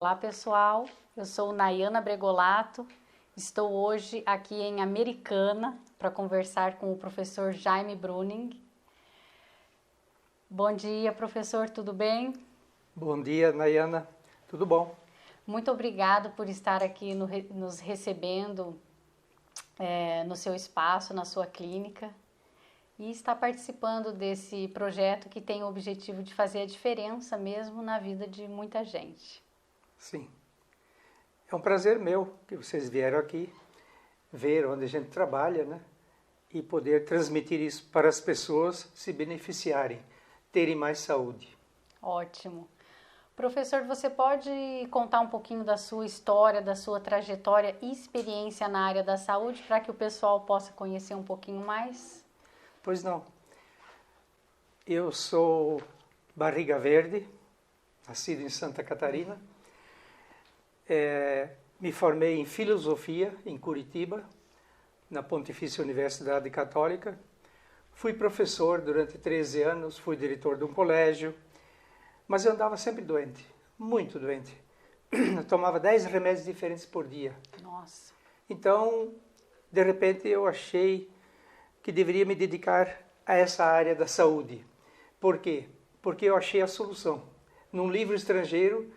Olá pessoal, eu sou Nayana Bregolato, estou hoje aqui em Americana para conversar com o professor Jaime Bruning. Bom dia professor, tudo bem? Bom dia Nayana, tudo bom? Muito obrigado por estar aqui nos recebendo no seu espaço, na sua clínica e estar participando desse projeto que tem o objetivo de fazer a diferença mesmo na vida de muita gente. Sim, é um prazer meu que vocês vieram aqui ver onde a gente trabalha, né? E poder transmitir isso para as pessoas se beneficiarem, terem mais saúde. Ótimo. Professor, você pode contar um pouquinho da sua história, da sua trajetória e experiência na área da saúde para que o pessoal possa conhecer um pouquinho mais? Pois não. Eu sou Barriga Verde, nascido em Santa Catarina. Me formei em filosofia em Curitiba, na Pontifícia Universidade Católica. Fui professor durante 13 anos, fui diretor de um colégio, mas eu andava sempre doente, muito doente. Eu tomava 10 remédios diferentes por dia. Nossa. Então, de repente, eu achei que deveria me dedicar a essa área da saúde. Por quê? Porque eu achei a solução. Num livro estrangeiro,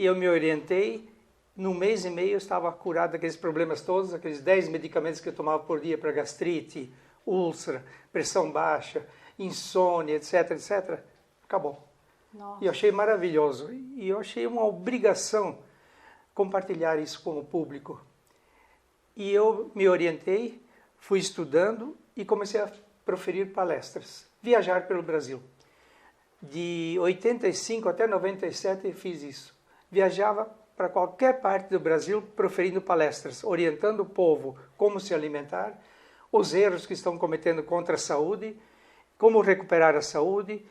eu me orientei, num mês e meio eu estava curado daqueles problemas todos, aqueles 10 medicamentos que eu tomava por dia para gastrite, úlcera, pressão baixa, insônia, etc, etc. Acabou. Nossa. E eu achei maravilhoso. E eu achei uma obrigação compartilhar isso com o público. E eu me orientei, fui estudando e comecei a proferir palestras, viajar pelo Brasil. De 85 até 97 eu fiz isso. Viajava para qualquer parte do Brasil proferindo palestras, orientando o povo como se alimentar, os erros que estão cometendo contra a saúde, como recuperar a saúde,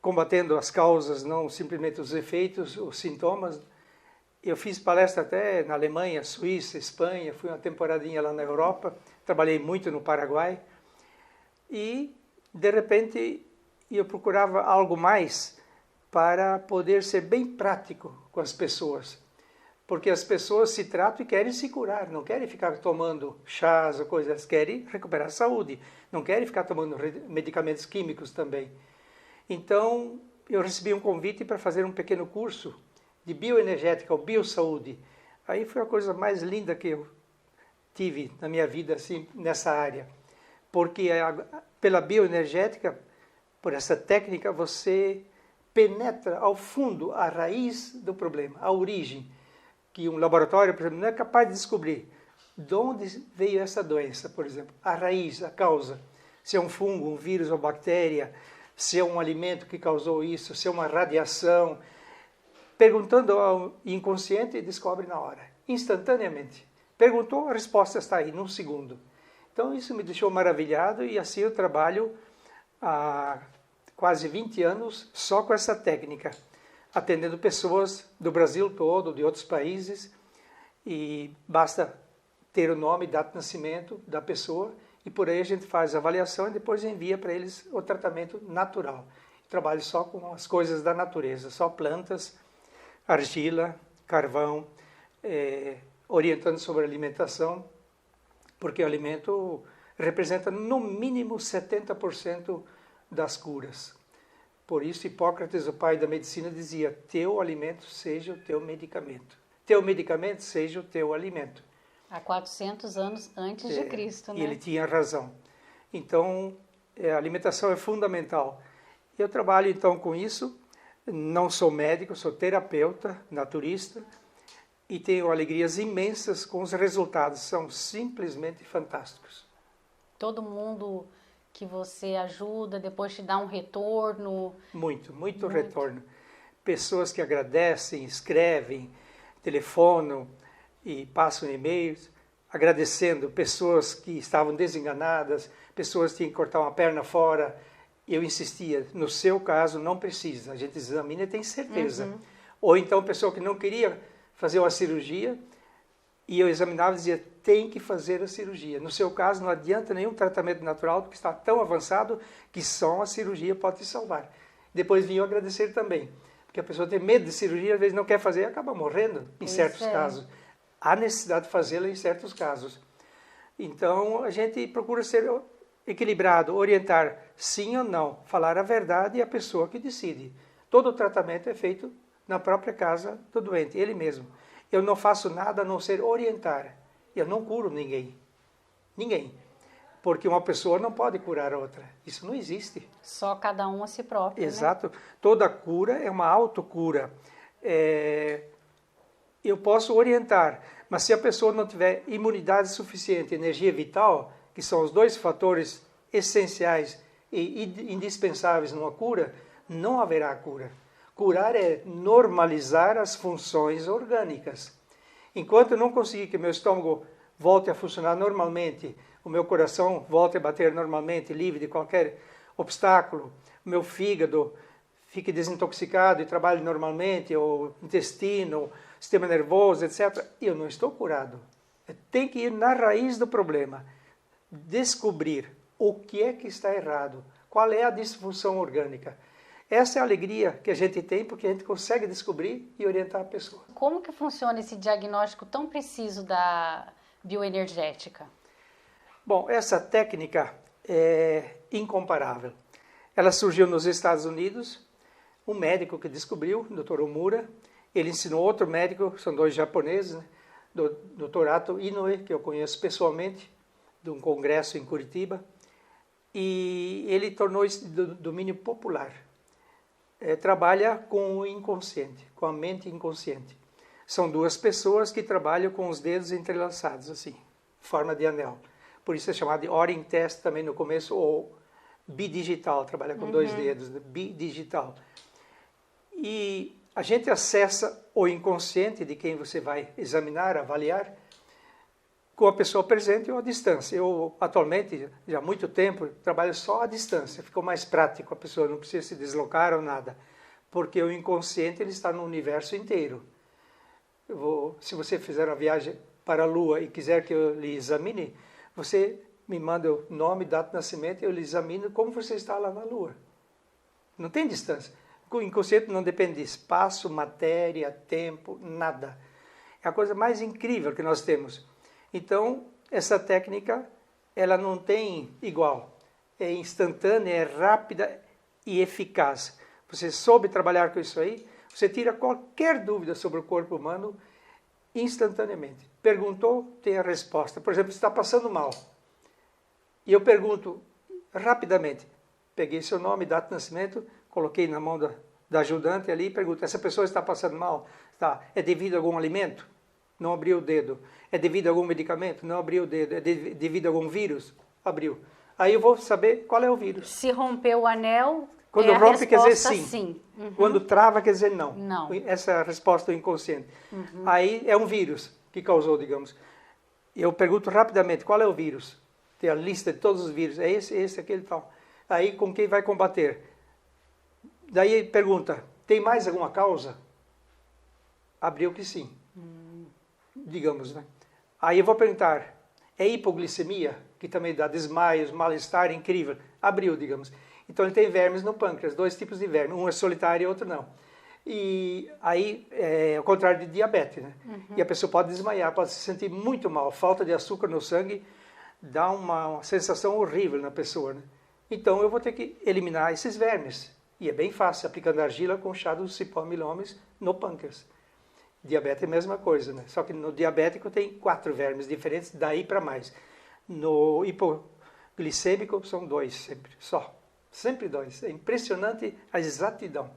combatendo as causas, não simplesmente os efeitos, os sintomas. Eu fiz palestra até na Alemanha, Suíça, Espanha, fui uma temporadinha lá na Europa, trabalhei muito no Paraguai e, de repente, eu procurava algo mais para poder ser bem prático com as pessoas. Porque as pessoas se tratam e querem se curar, não querem ficar tomando chás ou coisas, querem recuperar a saúde, não querem ficar tomando medicamentos químicos também. Então, eu recebi um convite para fazer um pequeno curso de bioenergética ou biossaúde. Aí foi a coisa mais linda que eu tive na minha vida assim, nessa área. Porque pela bioenergética, por essa técnica, você penetra ao fundo a raiz do problema, a origem, que um laboratório, por exemplo, não é capaz de descobrir de onde veio essa doença, por exemplo, a raiz, a causa, se é um fungo, um vírus ou bactéria, se é um alimento que causou isso, se é uma radiação. Perguntando ao inconsciente, descobre na hora, instantaneamente. Perguntou, a resposta está aí, num segundo. Então isso me deixou maravilhado e assim eu trabalho há quase 20 anos só com essa técnica, atendendo pessoas do Brasil todo, de outros países, e basta ter o nome, data de nascimento da pessoa, e por aí a gente faz a avaliação e depois envia para eles o tratamento natural. Eu trabalho só com as coisas da natureza, só plantas, argila, carvão, orientando sobre alimentação, porque o alimento representa no mínimo 70% das curas. Por isso, Hipócrates, o pai da medicina, dizia: teu alimento seja o teu medicamento. Teu medicamento seja o teu alimento. Há 400 anos antes de Cristo, né? E ele tinha razão. Então, a alimentação é fundamental. Eu trabalho, então, com isso. Não sou médico, sou terapeuta, naturista, e tenho alegrias imensas com os resultados. São simplesmente fantásticos. Todo mundo que você ajuda, depois te dá um retorno? Muito retorno. Pessoas que agradecem, escrevem, telefonam e passam e-mails, agradecendo. Pessoas que estavam desenganadas, pessoas que tinham que cortar uma perna fora. Eu insistia, no seu caso não precisa, a gente examina e tem certeza. Uhum. Ou então pessoa que não queria fazer uma cirurgia, e eu examinava e dizia, tem que fazer a cirurgia. No seu caso, não adianta nenhum tratamento natural, porque está tão avançado que só a cirurgia pode te salvar. Depois vinham agradecer também, porque a pessoa tem medo de cirurgia, às vezes não quer fazer e acaba morrendo em certos casos. Há necessidade de fazê-la em certos casos. Então, a gente procura ser equilibrado, orientar sim ou não, falar a verdade e a pessoa que decide. Todo o tratamento é feito na própria casa do doente, ele mesmo. Eu não faço nada a não ser orientar. Eu não curo ninguém. Ninguém. Porque uma pessoa não pode curar a outra. Isso não existe. Só cada um a si próprio. Exato. Né? Toda cura é uma autocura. Eu posso orientar, mas se a pessoa não tiver imunidade suficiente, energia vital, que são os dois fatores essenciais e indispensáveis numa cura, não haverá cura. Curar é normalizar as funções orgânicas. Enquanto eu não conseguir que meu estômago volte a funcionar normalmente, o meu coração volte a bater normalmente, livre de qualquer obstáculo, o meu fígado fique desintoxicado e trabalhe normalmente, o intestino, sistema nervoso, etc., eu não estou curado. Tem que ir na raiz do problema, descobrir o que é que está errado, qual é a disfunção orgânica. Essa é a alegria que a gente tem, porque a gente consegue descobrir e orientar a pessoa. Como que funciona esse diagnóstico tão preciso da bioenergética? Bom, essa técnica é incomparável. Ela surgiu nos Estados Unidos, um médico que descobriu, o Dr. Omura, ele ensinou outro médico, são dois japoneses, né? Do Dr. Ato Inoue, que eu conheço pessoalmente, de um congresso em Curitiba, e ele tornou isso de domínio popular. Trabalha com o inconsciente, com a mente inconsciente. São duas pessoas que trabalham com os dedos entrelaçados, assim, forma de anel. Por isso é chamado de Oring Test também no começo, ou bidigital, trabalha com dois dedos, bidigital. E a gente acessa o inconsciente de quem você vai examinar, avaliar, com a pessoa presente ou à distância. Eu, atualmente, já há muito tempo, trabalho só à distância. Ficou mais prático, a pessoa não precisa se deslocar ou nada. Porque o inconsciente ele está no universo inteiro. Se você fizer uma viagem para a Lua e quiser que eu lhe examine, você me manda o nome, data de nascimento, eu lhe examino como você está lá na Lua. Não tem distância. O inconsciente não depende de espaço, matéria, tempo, nada. É a coisa mais incrível que nós temos. Então, essa técnica, ela não tem igual. É instantânea, é rápida e eficaz. Você soube trabalhar com isso aí, você tira qualquer dúvida sobre o corpo humano instantaneamente. Perguntou, tem a resposta. Por exemplo, você está passando mal. E eu pergunto rapidamente. Peguei seu nome, data de nascimento, coloquei na mão da ajudante ali e pergunto, essa pessoa está passando mal? Tá. É devido a algum alimento? Não abriu o dedo. É devido a algum medicamento? Não abriu o dedo. É devido a algum vírus? Abriu. Aí eu vou saber qual é o vírus. Se romper o anel, quando rompe, quer dizer sim. sim. Quando trava, quer dizer não. Não. Essa é a resposta do inconsciente. Aí é um vírus que causou, digamos. Eu pergunto rapidamente, qual é o vírus? Tem a lista de todos os vírus. É esse, aquele e tal. Aí, com quem vai combater? Daí pergunta, tem mais alguma causa? Abriu que sim. Digamos, né? Aí eu vou perguntar, é hipoglicemia? Que também dá desmaios, mal-estar incrível. Abriu, digamos. Então ele tem vermes no pâncreas, dois tipos de vermes. Um é solitário e outro não. E aí, é o contrário de diabetes, né? E a pessoa pode desmaiar, pode se sentir muito mal. Falta de açúcar no sangue dá uma sensação horrível na pessoa, né? Então eu vou ter que eliminar esses vermes. E é bem fácil, aplicando argila com chá do cipó milhomes no pâncreas. Diabetes é a mesma coisa, né? Só que no diabético tem 4 vermes diferentes, daí para mais. No hipoglicêmico são 2 sempre, só. Sempre 2. É impressionante a exatidão.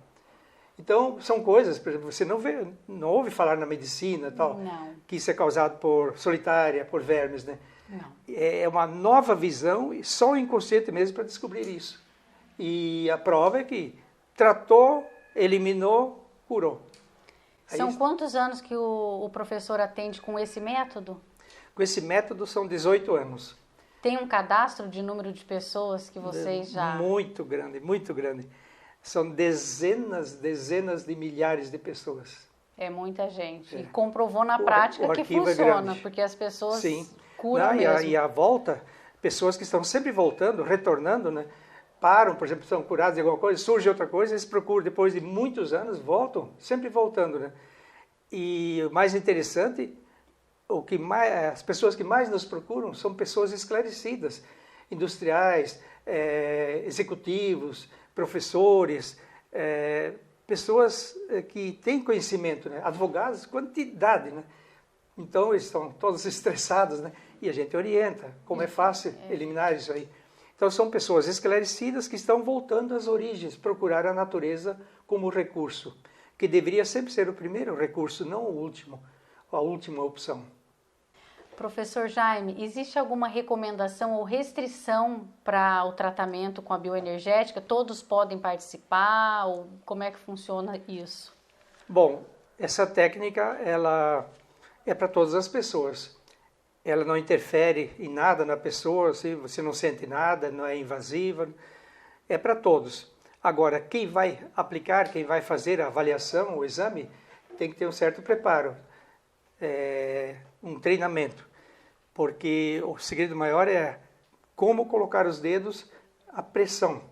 Então, são coisas, por exemplo, você não ouve falar na medicina tal, Não. que isso é causado por solitária, por vermes, né? Não. É uma nova visão e só o inconsciente mesmo para descobrir isso. E a prova é que tratou, eliminou, curou. São quantos anos que o professor atende com esse método? Com esse método são 18 anos. Tem um cadastro de número de pessoas que vocês já... Muito grande, muito grande. São dezenas de milhares de pessoas. É muita gente. E comprovou na prática que funciona, porque as pessoas curam mesmo. E a volta, pessoas que estão sempre voltando, retornando, né? param, por exemplo, são curados de alguma coisa, surge outra coisa, eles procuram, depois de muitos anos, voltam, sempre voltando, né? E o mais interessante, as pessoas que mais nos procuram são pessoas esclarecidas, industriais, executivos, professores, pessoas que têm conhecimento, né? Advogados, quantidade, né? Então, eles estão todos estressados, né? E a gente orienta como é fácil eliminar isso aí. Então, são pessoas esclarecidas que estão voltando às origens, procurar a natureza como recurso, que deveria sempre ser o primeiro recurso, não o último, a última opção. Professor Jaime, existe alguma recomendação ou restrição para o tratamento com a bioenergética? Todos podem participar? Ou como é que funciona isso? Bom, essa técnica ela é para todas as pessoas. Ela não interfere em nada na pessoa, assim, você não sente nada, não é invasiva, é para todos. Agora, quem vai aplicar, quem vai fazer a avaliação, o exame, tem que ter um certo preparo, um treinamento, porque o segredo maior é como colocar os dedos à pressão,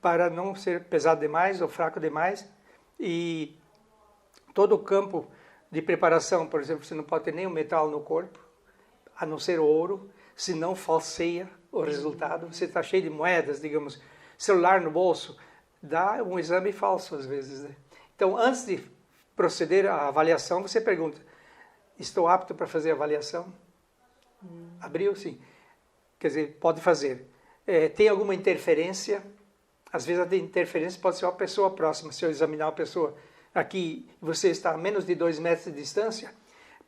para não ser pesado demais ou fraco demais, e todo o campo de preparação, por exemplo, você não pode ter nenhum metal no corpo, a não ser ouro, senão falseia o resultado. Você está cheio de moedas, digamos, celular no bolso, dá um exame falso às vezes, né? Então, antes de proceder à avaliação, você pergunta, estou apto para fazer a avaliação? Abriu? Sim. Quer dizer, pode fazer. Tem alguma interferência? Às vezes a interferência pode ser uma pessoa próxima. Se eu examinar uma pessoa aqui, você está a menos de 2 metros de distância,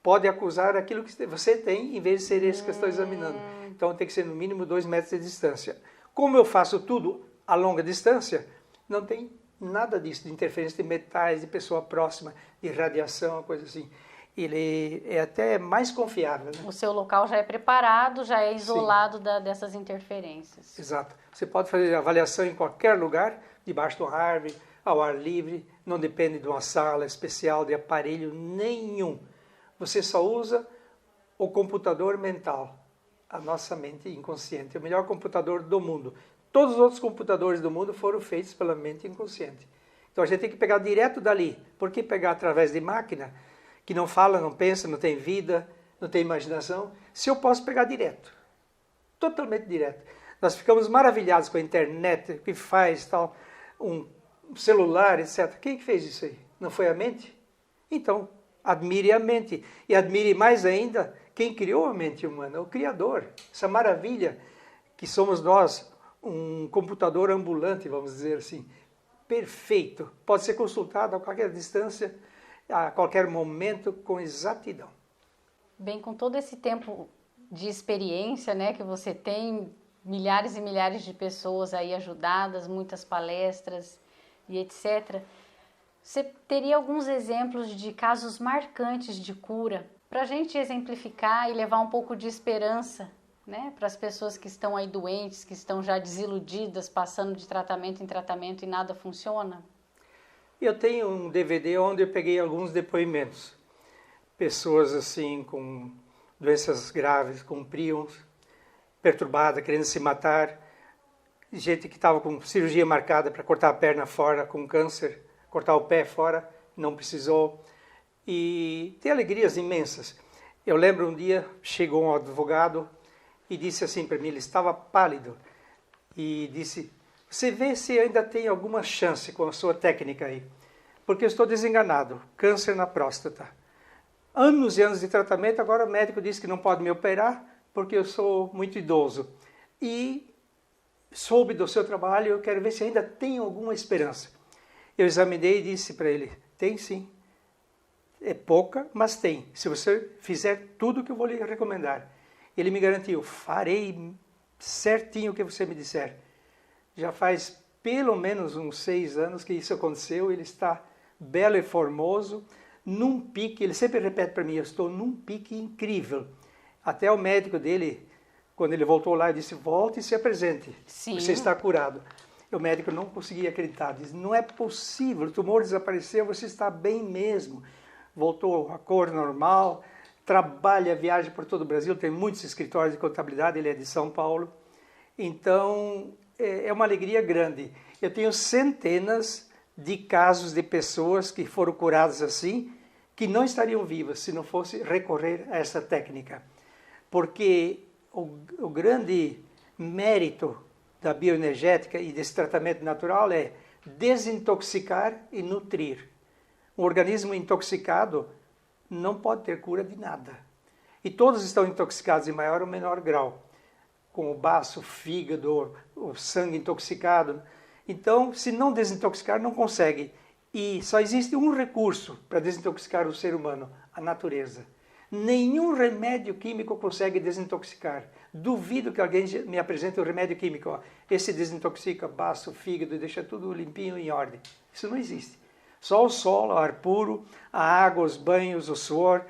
pode acusar aquilo que você tem, em vez de ser esse que eu estou examinando. Então tem que ser no mínimo 2 metros de distância. Como eu faço tudo a longa distância, não tem nada disso, de interferência de metais, de pessoa próxima, de radiação, coisa assim. Ele é até mais confiável, né? O seu local já é preparado, já é isolado dessas interferências. Exato. Você pode fazer avaliação em qualquer lugar, debaixo de uma árvore, ao ar livre, não depende de uma sala especial, de aparelho nenhum. Você só usa o computador mental, a nossa mente inconsciente, é o melhor computador do mundo. Todos os outros computadores do mundo foram feitos pela mente inconsciente. Então a gente tem que pegar direto dali. Por que pegar através de máquina, que não fala, não pensa, não tem vida, não tem imaginação, se eu posso pegar direto, totalmente direto. Nós ficamos maravilhados com a internet, o que faz, tal, um celular, etc. Quem que fez isso aí? Não foi a mente? Então, admire a mente. E admire mais ainda quem criou a mente humana, o Criador. Essa maravilha que somos nós, um computador ambulante, vamos dizer assim, perfeito. Pode ser consultado a qualquer distância, a qualquer momento, com exatidão. Bem, com todo esse tempo de experiência, né, que você tem, milhares e milhares de pessoas aí ajudadas, muitas palestras e etc., você teria alguns exemplos de casos marcantes de cura para a gente exemplificar e levar um pouco de esperança, né, para as pessoas que estão aí doentes, que estão já desiludidas, passando de tratamento em tratamento e nada funciona? Eu tenho um DVD onde eu peguei alguns depoimentos. Pessoas assim com doenças graves, com prions, perturbada, querendo se matar. Gente que estava com cirurgia marcada para cortar a perna fora, com câncer, cortar o pé fora, não precisou. E tem alegrias imensas. Eu lembro um dia, chegou um advogado e disse assim para mim, ele estava pálido, e disse, você vê se ainda tem alguma chance com a sua técnica aí, porque eu estou desenganado, câncer na próstata. Anos e anos de tratamento, agora o médico disse que não pode me operar, porque eu sou muito idoso. E soube do seu trabalho, eu quero ver se ainda tem alguma esperança. Eu examinei e disse para ele, tem sim. É pouca, mas tem. Se você fizer tudo o que eu vou lhe recomendar. Ele me garantiu, farei certinho o que você me disser. Já faz pelo menos uns 6 anos que isso aconteceu, ele está belo e formoso, num pique, ele sempre repete para mim, eu estou num pique incrível. Até o médico dele, quando ele voltou lá, disse, volte e se apresente, Sim. Você está curado. E o médico não conseguia acreditar, disse, não é possível, o tumor desapareceu, você está bem mesmo. Voltou à cor normal, trabalha, viaja por todo o Brasil, tem muitos escritórios de contabilidade, ele é de São Paulo. Então, é uma alegria grande. Eu tenho centenas de casos de pessoas que foram curadas assim, que não estariam vivas se não fosse recorrer a essa técnica. Porque o grande mérito da bioenergética e desse tratamento natural é desintoxicar e nutrir. Um organismo intoxicado não pode ter cura de nada. E todos estão intoxicados em maior ou menor grau, com o baço, o fígado, o sangue intoxicado. Então, se não desintoxicar, não consegue. E só existe um recurso para desintoxicar o ser humano, a natureza. Nenhum remédio químico consegue desintoxicar. Duvido que alguém me apresente um remédio químico. Ó, esse desintoxica baço, fígado e deixa tudo limpinho em ordem. Isso não existe. Só o solo, o ar puro, a água, os banhos, o suor,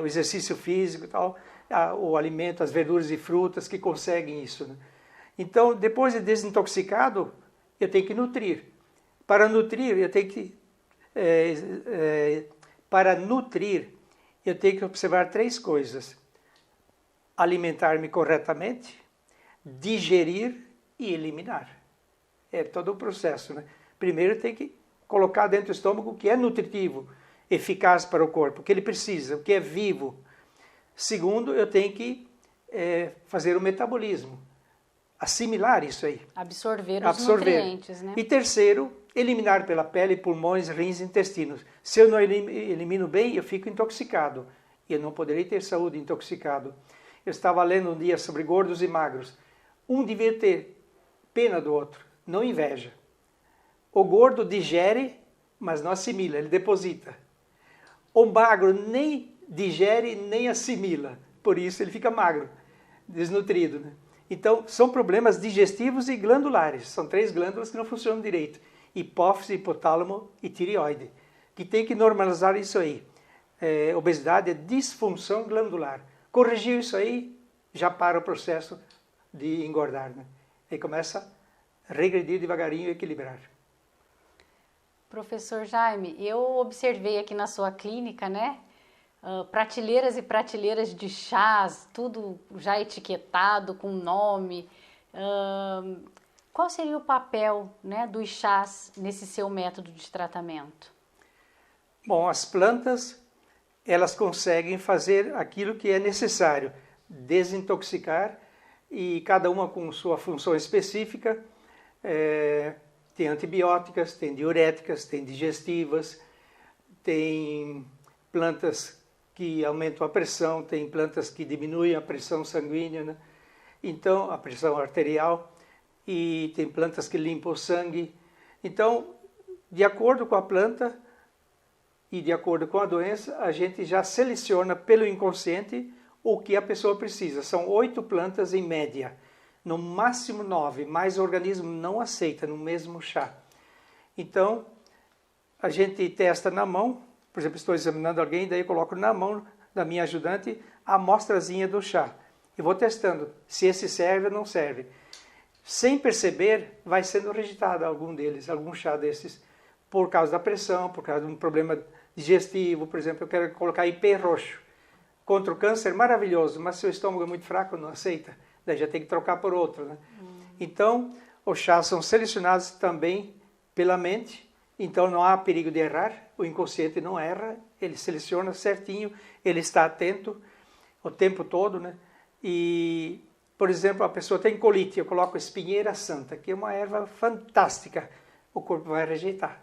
o exercício físico e tal, o alimento, as verduras e frutas que conseguem isso. Né? Então, depois de desintoxicado, eu tenho que nutrir. Para nutrir, eu tenho que observar 3 coisas: alimentar-me corretamente, digerir e eliminar. É todo o processo, né? Primeiro eu tenho que colocar dentro do estômago o que é nutritivo, eficaz para o corpo, o que ele precisa, o que é vivo. Segundo, eu tenho que fazer o metabolismo, assimilar isso aí. Absorver os nutrientes, né? E terceiro, eliminar pela pele, pulmões, rins e intestinos. Se eu não elimino bem, eu fico intoxicado. E eu não poderei ter saúde intoxicado. Eu estava lendo um dia sobre gordos e magros. Um devia ter pena do outro, não inveja. O gordo digere, mas não assimila, ele deposita. O magro nem digere, nem assimila. Por isso ele fica magro, desnutrido, né? Então, são problemas digestivos e glandulares. São 3 glândulas que não funcionam direito. Hipófise, hipotálamo e tireoide. Que tem que normalizar isso aí. Obesidade é disfunção glandular. Corrigiu isso aí, já para o processo de engordar. Né? Aí começa a regredir devagarinho e equilibrar. Professor Jaime, eu observei aqui na sua clínica, né? Prateleiras e prateleiras de chás, tudo já etiquetado com nome. Qual seria o papel, né, dos chás nesse seu método de tratamento? Bom, as plantas, elas conseguem fazer aquilo que é necessário, desintoxicar, e cada uma com sua função específica. Tem antibióticas, tem diuréticas, tem digestivas, tem plantas que aumentam a pressão, tem plantas que diminuem a pressão sanguínea, né? Então, a pressão arterial, e tem plantas que limpam o sangue. Então, de acordo com a planta e de acordo com a doença, a gente já seleciona pelo inconsciente o que a pessoa precisa. São 8 plantas em média, no máximo 9, mas o organismo não aceita no mesmo chá. Então, a gente testa na mão. Por exemplo, estou examinando alguém, daí eu coloco na mão da minha ajudante a amostrazinha do chá. E vou testando se esse serve ou não serve. Sem perceber, vai sendo rejeitado algum deles, algum chá desses, por causa da pressão, por causa de um problema digestivo. Por exemplo, eu quero colocar ipê roxo. Contra o câncer, maravilhoso, mas se o estômago é muito fraco, não aceita. Daí já tem que trocar por outro. Né? Então, os chás são selecionados também pela mente. Então não há perigo de errar, o inconsciente não erra, ele seleciona certinho, ele está atento o tempo todo, né? E, por exemplo, a pessoa tem colite, eu coloco espinheira santa, que é uma erva fantástica, o corpo vai rejeitar,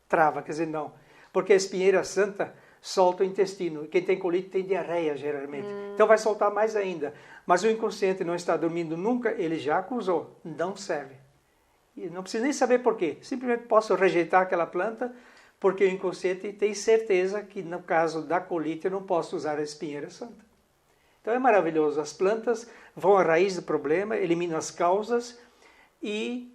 trava, quer dizer, não. Porque a espinheira santa solta o intestino, e quem tem colite tem diarreia, geralmente. Então vai soltar mais ainda. Mas o inconsciente não está dormindo nunca, ele já acusou, não serve. E não preciso nem saber por quê. Simplesmente posso rejeitar aquela planta, porque o inconsciente tem certeza que no caso da colite eu não posso usar a espinheira santa. Então é maravilhoso. As plantas vão à raiz do problema, eliminam as causas e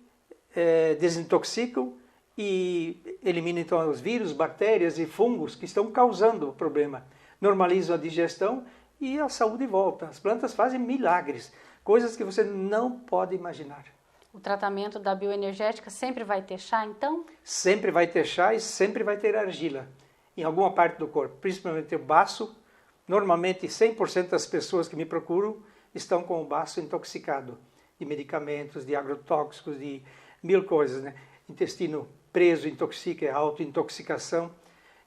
desintoxicam e eliminam então os vírus, bactérias e fungos que estão causando o problema. Normalizam a digestão e a saúde volta. As plantas fazem milagres, coisas que você não pode imaginar. O tratamento da bioenergética sempre vai ter chá, então? Sempre vai ter chá e sempre vai ter argila em alguma parte do corpo, principalmente o baço. Normalmente 100% das pessoas que me procuram estão com o baço intoxicado. de medicamentos, de agrotóxicos, de mil coisas, né? Intestino preso intoxica, é autointoxicação.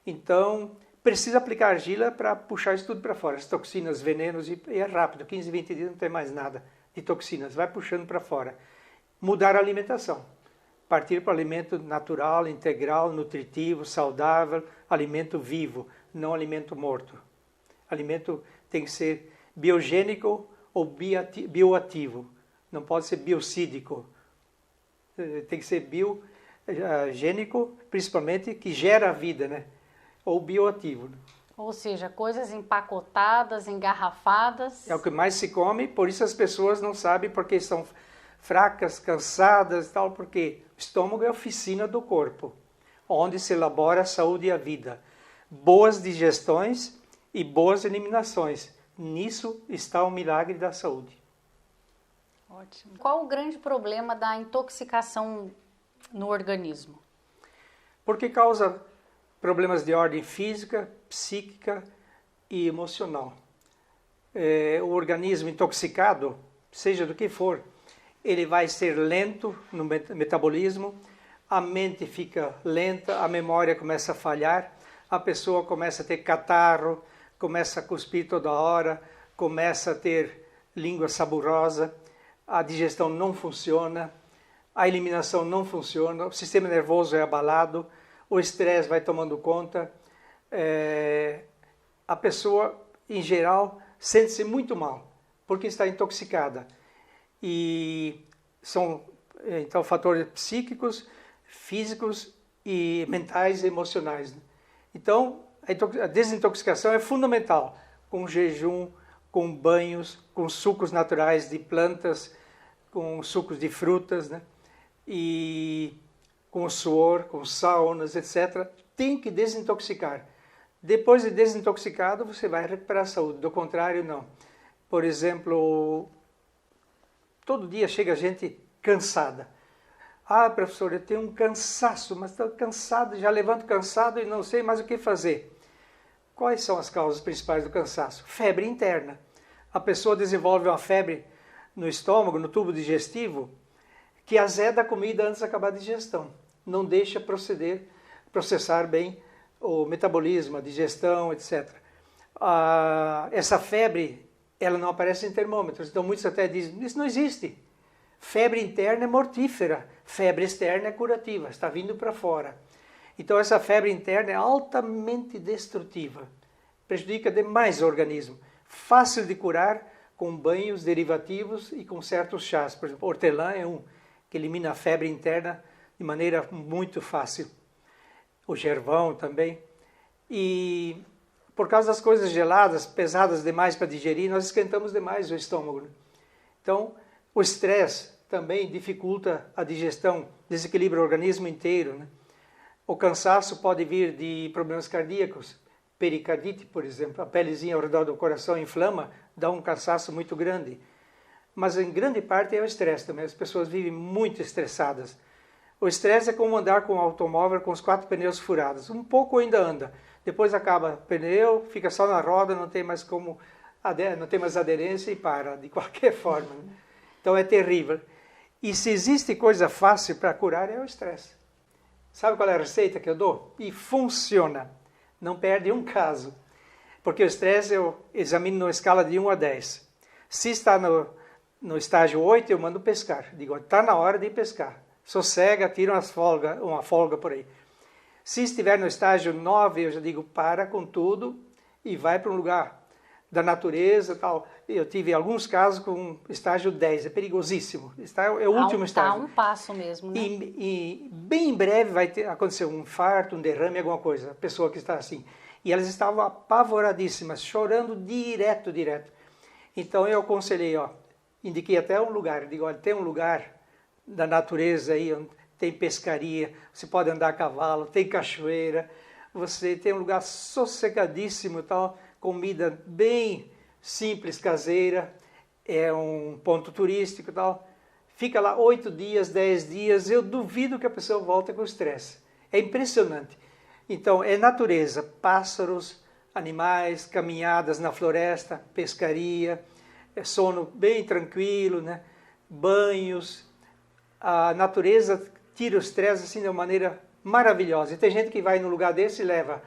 Então, precisa aplicar argila para puxar isso tudo para fora, as toxinas, venenos, e é rápido, 15, 20 dias não tem mais nada de toxinas, vai puxando para fora. Mudar a alimentação, partir para o alimento natural, integral, nutritivo, saudável, alimento vivo, não alimento morto. Alimento tem que ser biogênico ou bioativo, não pode ser biocídico, tem que ser biogênico, principalmente, que gera a vida, né? Ou bioativo. Ou seja, coisas empacotadas, engarrafadas. É o que mais se come, por isso as pessoas não sabem porque são fracas, cansadas e tal, porque o estômago é a oficina do corpo, onde se elabora a saúde e a vida. Boas digestões e boas eliminações. Nisso está o milagre da saúde. Ótimo. Qual o grande problema da intoxicação no organismo? Porque causa problemas de ordem física, psíquica e emocional. O organismo intoxicado, seja do que for, ele vai ser lento no metabolismo, a mente fica lenta, a memória começa a falhar, a pessoa começa a ter catarro, começa a cuspir toda hora, começa a ter língua saborosa, a digestão não funciona, a eliminação não funciona, o sistema nervoso é abalado, o estresse vai tomando conta, a pessoa, em geral, sente-se muito mal, porque está intoxicada. E são, então, fatores psíquicos, físicos e mentais e emocionais. Então, a desintoxicação é fundamental, com jejum, com banhos, com sucos naturais de plantas, com sucos de frutas, né? E com suor, com saunas, etc. Tem que desintoxicar. Depois de desintoxicado, você vai recuperar a saúde. Do contrário, não. Por exemplo, todo dia chega gente cansada. Ah, professor, eu tenho um cansaço, mas estou cansado, já levanto cansado e não sei mais o que fazer. Quais são as causas principais do cansaço? Febre interna. A pessoa desenvolve uma febre no estômago, no tubo digestivo, que azeda a comida antes de acabar a digestão. Não deixa processar bem o metabolismo, a digestão, etc. Essa febre, ela não aparece em termômetros, então muitos até dizem, isso não existe. Febre interna é mortífera, febre externa é curativa, está vindo para fora. Então essa febre interna é altamente destrutiva, prejudica demais o organismo. Fácil de curar com banhos derivativos e com certos chás. Por exemplo, hortelã é um que elimina a febre interna de maneira muito fácil. O gervão também. E por causa das coisas geladas, pesadas demais para digerir, nós esquentamos demais o estômago, né? Então, o estresse também dificulta a digestão, desequilibra o organismo inteiro, né? O cansaço pode vir de problemas cardíacos, pericardite, por exemplo, a pelezinha ao redor do coração inflama, dá um cansaço muito grande. Mas em grande parte é o estresse também, as pessoas vivem muito estressadas. O estresse é como andar com um automóvel com os 4 pneus furados, um pouco ainda anda, depois acaba o pneu, fica só na roda, não tem mais aderência e para, de qualquer forma, né? Então é terrível. E se existe coisa fácil para curar é o estresse. Sabe qual é a receita que eu dou? E funciona. Não perde um caso. Porque o estresse eu examino numa escala de 1 a 10. Se está no estágio 8, eu mando pescar. Digo, está na hora de pescar. Sossega, tira uma folga por aí. Se estiver no estágio 9, eu já digo, para com tudo e vai para um lugar da natureza, tal. Eu tive alguns casos com estágio 10, é perigosíssimo. É o último estágio. Está um passo mesmo, né? E bem em breve vai acontecer um infarto, um derrame, alguma coisa. A pessoa que está assim. E elas estavam apavoradíssimas, chorando direto. Então eu aconselhei, indiquei até um lugar. Digo, olha, tem um lugar da natureza aí, onde tem pescaria, você pode andar a cavalo, tem cachoeira, você tem um lugar sossegadíssimo, tal, comida bem simples, caseira, é um ponto turístico e tal. Fica lá 8 dias, 10 dias, eu duvido que a pessoa volte com estresse. É impressionante. Então, é natureza, pássaros, animais, caminhadas na floresta, pescaria, é sono bem tranquilo, né? banhos, a natureza tira o estresse assim de uma maneira maravilhosa. E tem gente que vai num lugar desse e leva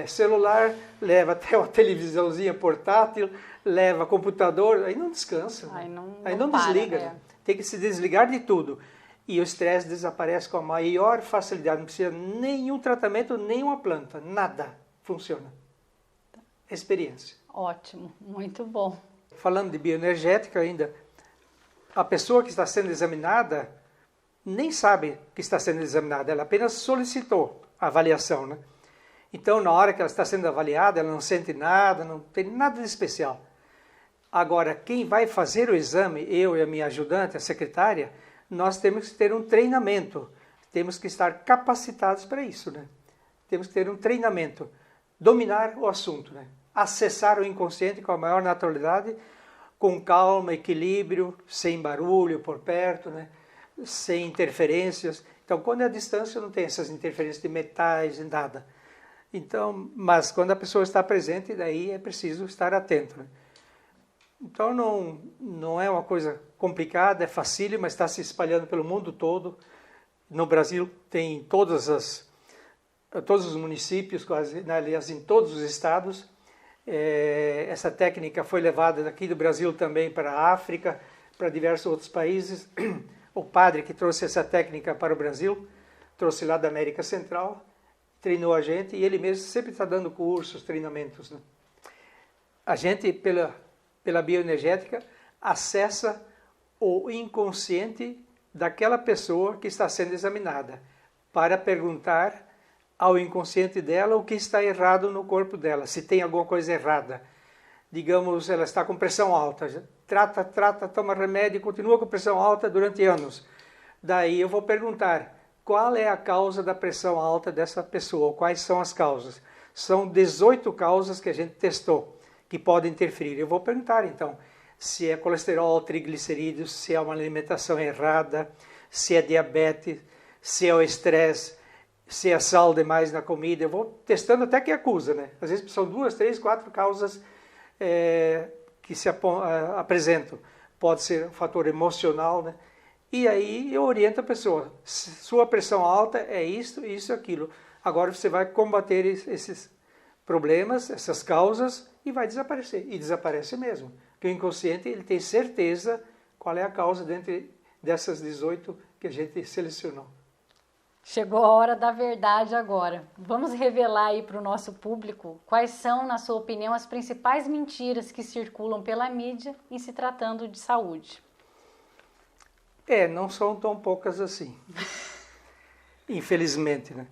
celular, leva até uma televisãozinha portátil, leva computador, aí não descansa, Aí né? não para, Desliga, né? né? Tem que se desligar de tudo. E o estresse desaparece com a maior facilidade, não precisa nenhum tratamento, nenhuma planta, nada funciona. Experiência. Ótimo, muito bom. Falando de bioenergética ainda, a pessoa que está sendo examinada nem sabe que está sendo examinada, ela apenas solicitou a avaliação, né? Então, na hora que ela está sendo avaliada, ela não sente nada, não tem nada de especial. Agora, quem vai fazer o exame, eu e a minha ajudante, a secretária, nós temos que ter um treinamento, temos que estar capacitados para isso, né? Temos que ter um treinamento, dominar o assunto, né? Acessar o inconsciente com a maior naturalidade, com calma, equilíbrio, sem barulho por perto, né? Sem interferências. Então, quando é a distância, não tem essas interferências de metais, nada. Então, mas quando a pessoa está presente, daí é preciso estar atento, né? Então não é uma coisa complicada, é facílimo, mas está se espalhando pelo mundo todo. No Brasil tem todos os municípios, quase, aliás, em todos os estados. Essa técnica foi levada daqui do Brasil também para a África, para diversos outros países. O padre que trouxe essa técnica para o Brasil, trouxe lá da América Central, treinou a gente e ele mesmo sempre está dando cursos, treinamentos, né? A gente, pela bioenergética, acessa o inconsciente daquela pessoa que está sendo examinada para perguntar ao inconsciente dela o que está errado no corpo dela, se tem alguma coisa errada. Digamos, ela está com pressão alta, trata, toma remédio e continua com pressão alta durante anos. Daí eu vou perguntar, qual é a causa da pressão alta dessa pessoa? Quais são as causas? São 18 causas que a gente testou, que podem interferir. Eu vou perguntar, então, se é colesterol, triglicerídeos, se é uma alimentação errada, se é diabetes, se é o estresse, se é sal demais na comida. Eu vou testando até que acusa, né? Às vezes são 2, 3, 4 causas que se apresentam. Pode ser um fator emocional, né? E aí eu oriento a pessoa, sua pressão alta é isso, isso e aquilo. Agora você vai combater esses problemas, essas causas, e vai desaparecer. E desaparece mesmo. Porque o inconsciente ele tem certeza qual é a causa dentre dessas 18 que a gente selecionou. Chegou a hora da verdade agora. Vamos revelar aí para o nosso público quais são, na sua opinião, as principais mentiras que circulam pela mídia em se tratando de saúde. Não são tão poucas assim. Infelizmente, né?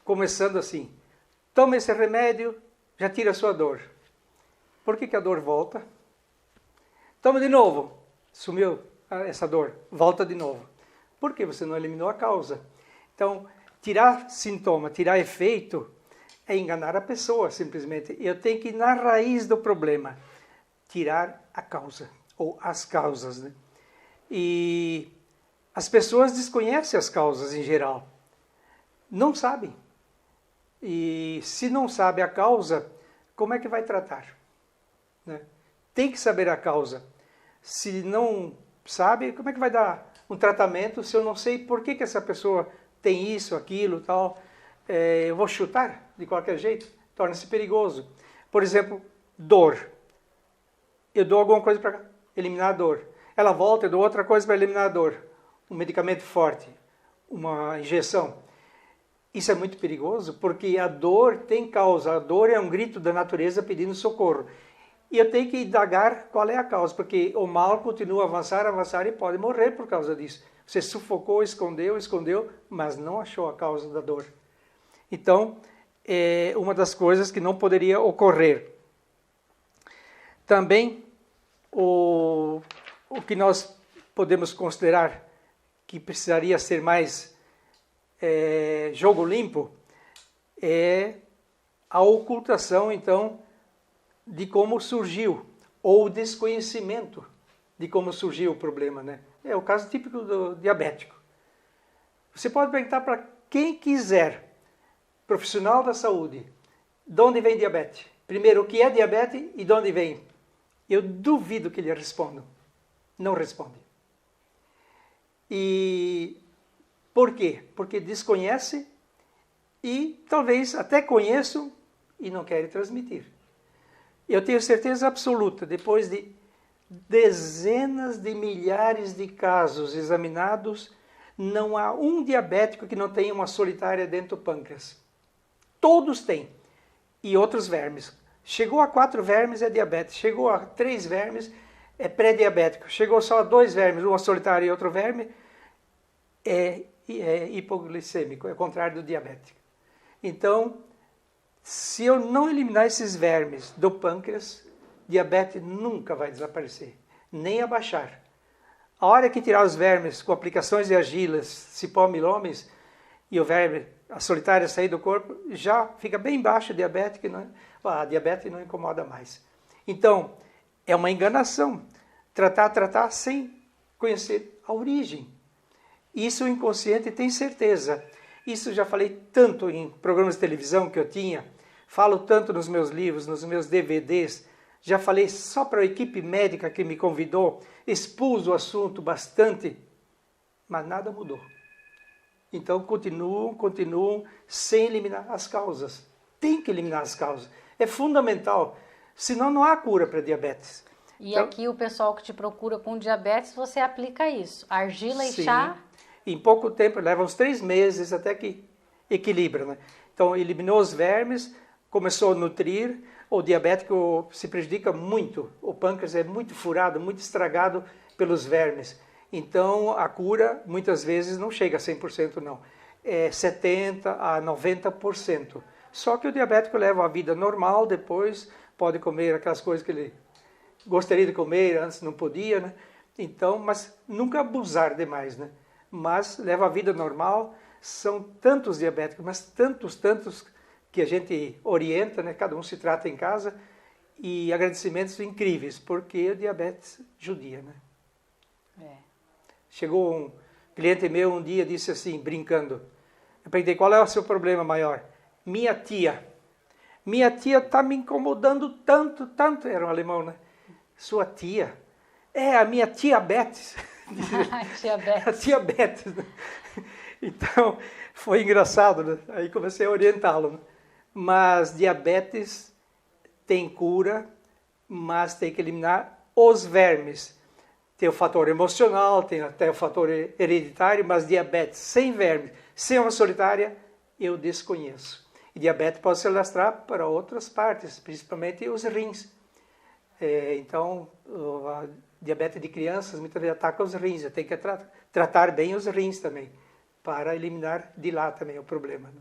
Começando assim, toma esse remédio, já tira a sua dor. Por que a dor volta? Toma de novo, sumiu essa dor, volta de novo. Por que você não eliminou a causa? Então, tirar sintoma, tirar efeito, é enganar a pessoa, simplesmente. Eu tenho que ir na raiz do problema, tirar a causa, ou as causas, né? E as pessoas desconhecem as causas em geral, não sabem. E se não sabe a causa, como é que vai tratar? Né? Tem que saber a causa. Se não sabe, como é que vai dar um tratamento se eu não sei por que essa pessoa tem isso, aquilo, tal? Eu vou chutar de qualquer jeito, torna-se perigoso. Por exemplo, dor. Eu dou alguma coisa para eliminar a dor. Ela volta, eu dou outra coisa para eliminar a dor. Um medicamento forte, uma injeção. Isso é muito perigoso porque a dor tem causa. A dor é um grito da natureza pedindo socorro. E eu tenho que indagar qual é a causa, porque o mal continua a avançar e pode morrer por causa disso. Você sufocou, escondeu, mas não achou a causa da dor. Então, é uma das coisas que não poderia ocorrer. Também, o que nós podemos considerar que precisaria ser mais jogo limpo é a ocultação, então, de como surgiu, ou o desconhecimento de como surgiu o problema, né? É o caso típico do diabético. Você pode perguntar para quem quiser, profissional da saúde, de onde vem diabetes? Primeiro, o que é diabetes e de onde vem? eu duvido que ele responda. Não responde. E por quê? Porque desconhece e talvez até conheçam e não querem transmitir. Eu tenho certeza absoluta, depois de dezenas de milhares de casos examinados, não há um diabético que não tenha uma solitária dentro do pâncreas. Todos têm. E outros vermes. Chegou a 4 vermes é diabetes. Chegou a 3 vermes é pré-diabético. Chegou só a 2 vermes, uma solitária e outro verme, é hipoglicêmico, é o contrário do diabético. Então, se eu não eliminar esses vermes do pâncreas, diabetes nunca vai desaparecer, nem abaixar. A hora que tirar os vermes com aplicações de argilas, cipó milhomes, e o verme, a solitária sair do corpo, já fica bem baixo a diabetes não incomoda mais. Então, é uma enganação. Tratar sem conhecer a origem. Isso o inconsciente tem certeza. Isso já falei tanto em programas de televisão que eu tinha, falo tanto nos meus livros, nos meus DVDs, já falei só para a equipe médica que me convidou, expus o assunto bastante, mas nada mudou. Então continuam sem eliminar as causas. Tem que eliminar as causas. É fundamental, senão não há cura para diabetes. E então, aqui o pessoal que te procura com diabetes, você aplica isso, argila e chá? Em pouco tempo, leva uns 3 meses até que equilibra, né? Então, eliminou os vermes, começou a nutrir, o diabético se prejudica muito, o pâncreas é muito furado, muito estragado pelos vermes. Então, a cura, muitas vezes, não chega a 100% não, é 70% a 90%. Só que o diabético leva a vida normal, depois pode comer aquelas coisas que ele gostaria de comer, antes não podia, né? Então, mas nunca abusar demais, né? Mas leva a vida normal, são tantos diabéticos, mas tantos que a gente orienta, né? Cada um se trata em casa, e agradecimentos incríveis, porque o diabetes judia, né? Chegou um cliente meu um dia, disse assim, brincando, eu perguntei, qual é o seu problema maior? Minha tia está me incomodando tanto, era um alemão, né? Sua tia? É, a minha diabetes. A diabetes. Né? Então, foi engraçado, né? Aí comecei a orientá-lo. Né? Mas diabetes tem cura, mas tem que eliminar os vermes. Tem o fator emocional, tem até o fator hereditário, mas diabetes sem vermes, sem uma solitária, eu desconheço. E diabetes pode se alastrar para outras partes, principalmente os rins. Então, a diabetes de crianças muitas vezes ataca os rins, tem que tratar bem os rins também, para eliminar de lá também o problema. Né?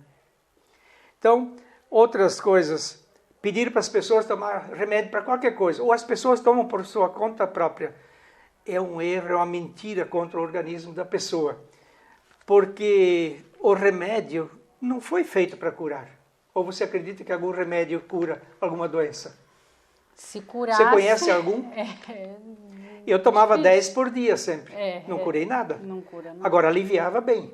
Então, outras coisas, pedir para as pessoas tomar remédio para qualquer coisa, ou as pessoas tomam por sua conta própria, é um erro, é uma mentira contra o organismo da pessoa, porque o remédio não foi feito para curar. Ou você acredita que algum remédio cura alguma doença? Se curasse... Você conhece algum? Eu tomava 10 por dia sempre. Não curei nada. Não cura, não. Agora, aliviava bem.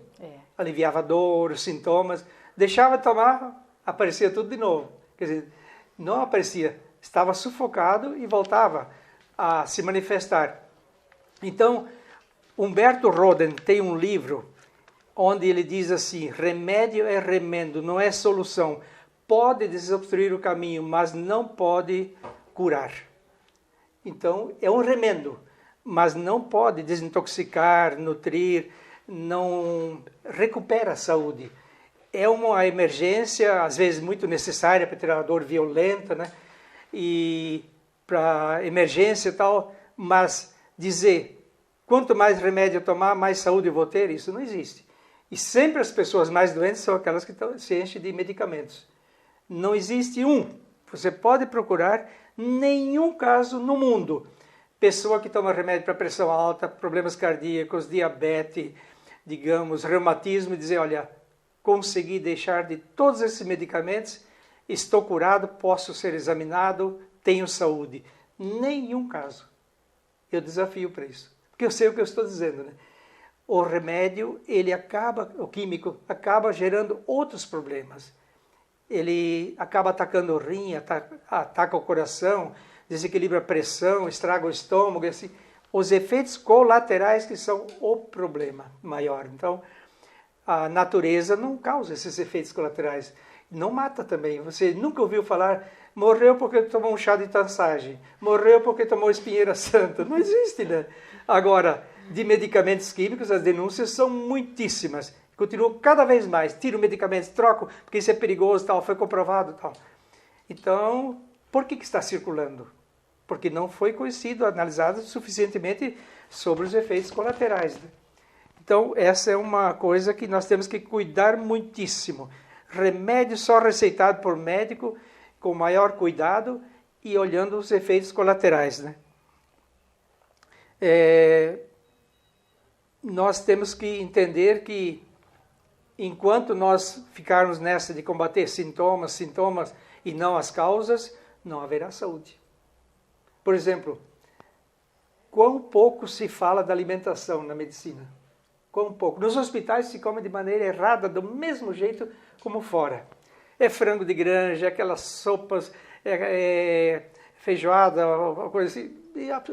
Aliviava dor, sintomas. Deixava de tomar, aparecia tudo de novo. Quer dizer, não aparecia. Estava sufocado e voltava a se manifestar. Então, Humberto Roden tem um livro onde ele diz assim, remédio é remendo, não é solução. Pode desobstruir o caminho, mas não pode curar. Então, é um remendo, mas não pode desintoxicar, nutrir, não recupera a saúde. É uma emergência, às vezes muito necessária para ter uma dor violenta, né? E para emergência e tal, mas dizer, quanto mais remédio eu tomar, mais saúde eu vou ter, isso não existe. E sempre as pessoas mais doentes são aquelas que se enchem de medicamentos. Não existe você pode procurar nenhum caso no mundo. Pessoa que toma remédio para pressão alta, problemas cardíacos, diabetes, digamos, reumatismo, e dizer, olha, consegui deixar de todos esses medicamentos, estou curado, posso ser examinado, tenho saúde. Nenhum caso. Eu desafio para isso. Porque eu sei o que eu estou dizendo, né? O remédio, o químico, acaba gerando outros problemas. Ele acaba atacando o rim, ataca o coração, desequilibra a pressão, estraga o estômago, assim. Os efeitos colaterais que são o problema maior. Então, a natureza não causa esses efeitos colaterais. Não mata também. Você nunca ouviu falar, morreu porque tomou um chá de tansagem, morreu porque tomou espinheira santa. Não existe, né? Agora, de medicamentos químicos, as denúncias são muitíssimas. Continuam cada vez mais. Tiram medicamentos, trocam, porque isso é perigoso, tal, foi comprovado, tal. Então, por que está circulando? Porque não foi conhecido, analisado suficientemente sobre os efeitos colaterais, né? Então, essa é uma coisa que nós temos que cuidar muitíssimo. Remédio só receitado por médico, com maior cuidado e olhando os efeitos colaterais, né? Nós temos que entender que, enquanto nós ficarmos nessa de combater sintomas e não as causas, não haverá saúde. Por exemplo, quão pouco se fala da alimentação na medicina? Quão pouco. Nos hospitais se come de maneira errada, do mesmo jeito como fora. É frango de granja, aquelas sopas, feijoada, coisa assim.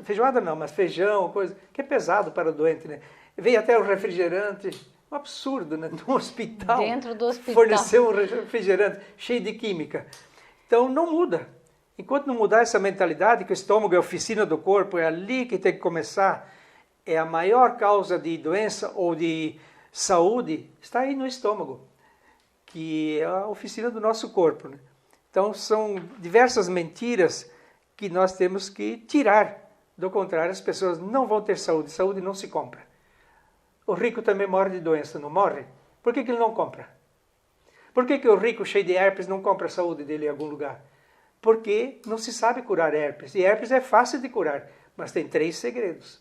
Feijoada não, mas feijão, coisa que é pesado para o doente, né? Vem até o refrigerante, um absurdo, né? No hospital. Dentro do hospital. Fornecer um refrigerante cheio de química. Então não muda. Enquanto não mudar essa mentalidade, que o estômago é a oficina do corpo, é ali que tem que começar, é a maior causa de doença ou de saúde, está aí no estômago, que é a oficina do nosso corpo, né? Então são diversas mentiras que nós temos que tirar. Do contrário, as pessoas não vão ter saúde. Saúde não se compra. O rico também morre de doença, não morre? Por que ele não compra? Por que o rico cheio de herpes não compra a saúde dele em algum lugar? Porque não se sabe curar herpes. E herpes é fácil de curar, mas tem 3 segredos.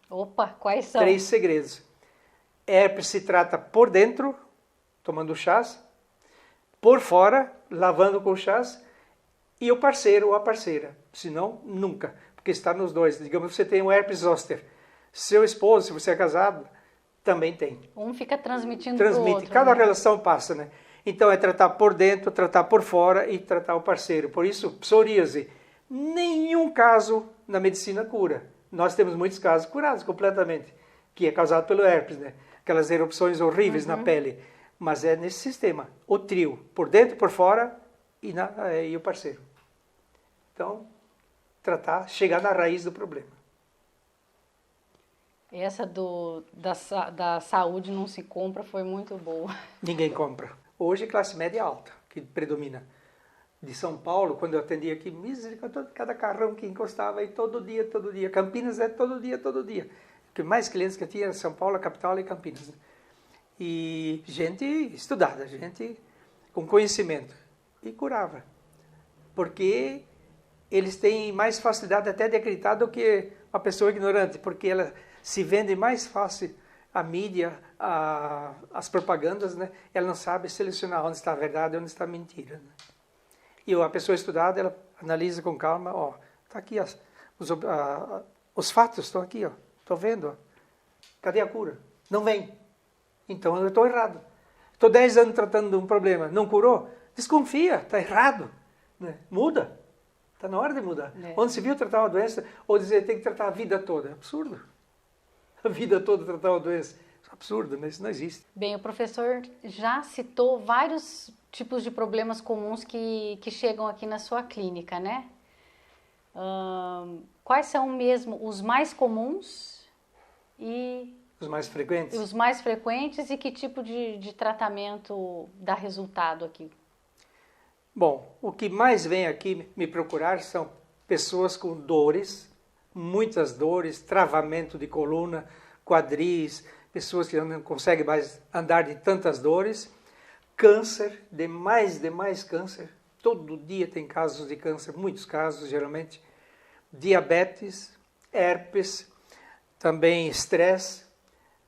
Opa, quais são? 3 segredos. Herpes se trata por dentro, tomando chás, por fora, lavando com chás, e o parceiro ou a parceira. Senão, nunca, porque está nos dois. Digamos que você tem um herpes zoster. Seu esposo, se você é casado, também tem. Um fica transmitindo para o outro. Cada né? relação passa, né? Então é tratar por dentro, tratar por fora e tratar o parceiro. Por isso, psoríase, nenhum caso na medicina cura. Nós temos muitos casos curados completamente, que é causado pelo herpes, né? Aquelas erupções horríveis na pele. Mas é nesse sistema, o trio, por dentro, por fora e o parceiro. Então, tratar, chegar na raiz do problema. Essa da saúde não se compra foi muito boa. Ninguém compra. Hoje, classe média alta, que predomina. De São Paulo, quando eu atendia aqui, misericórdia, cada carrão que encostava aí todo dia. Campinas é todo dia. Porque mais clientes que eu tinha, São Paulo, a capital e Campinas. Né? E gente estudada, gente com conhecimento. E curava. Porque eles têm mais facilidade até de acreditar do que a pessoa ignorante, porque ela se vende mais fácil a mídia, as propagandas, né? Ela não sabe selecionar onde está a verdade e onde está a mentira. Né? E a pessoa estudada, ela analisa com calma, ó, tá aqui os fatos estão aqui, ó, estou vendo, ó. Cadê a cura? Não vem. Então eu estou errado. Estou 10 anos tratando de um problema, não curou? Desconfia, está errado. Né? Muda. Está na hora de mudar. Onde se viu tratar uma doença, ou dizer tem que tratar a vida toda. É absurdo. A vida toda tratar uma doença. Isso é absurdo, né? Isso não existe. Bem, o professor já citou vários tipos de problemas comuns que chegam aqui na sua clínica, né? Quais são mesmo os mais comuns e... Os mais frequentes? Os mais frequentes e que tipo de tratamento dá resultado aqui? Bom, o que mais vem aqui me procurar são pessoas com dores, muitas dores, travamento de coluna, quadris, pessoas que não conseguem mais andar de tantas dores, câncer, demais câncer, todo dia tem casos de câncer, muitos casos geralmente, diabetes, herpes, também estresse,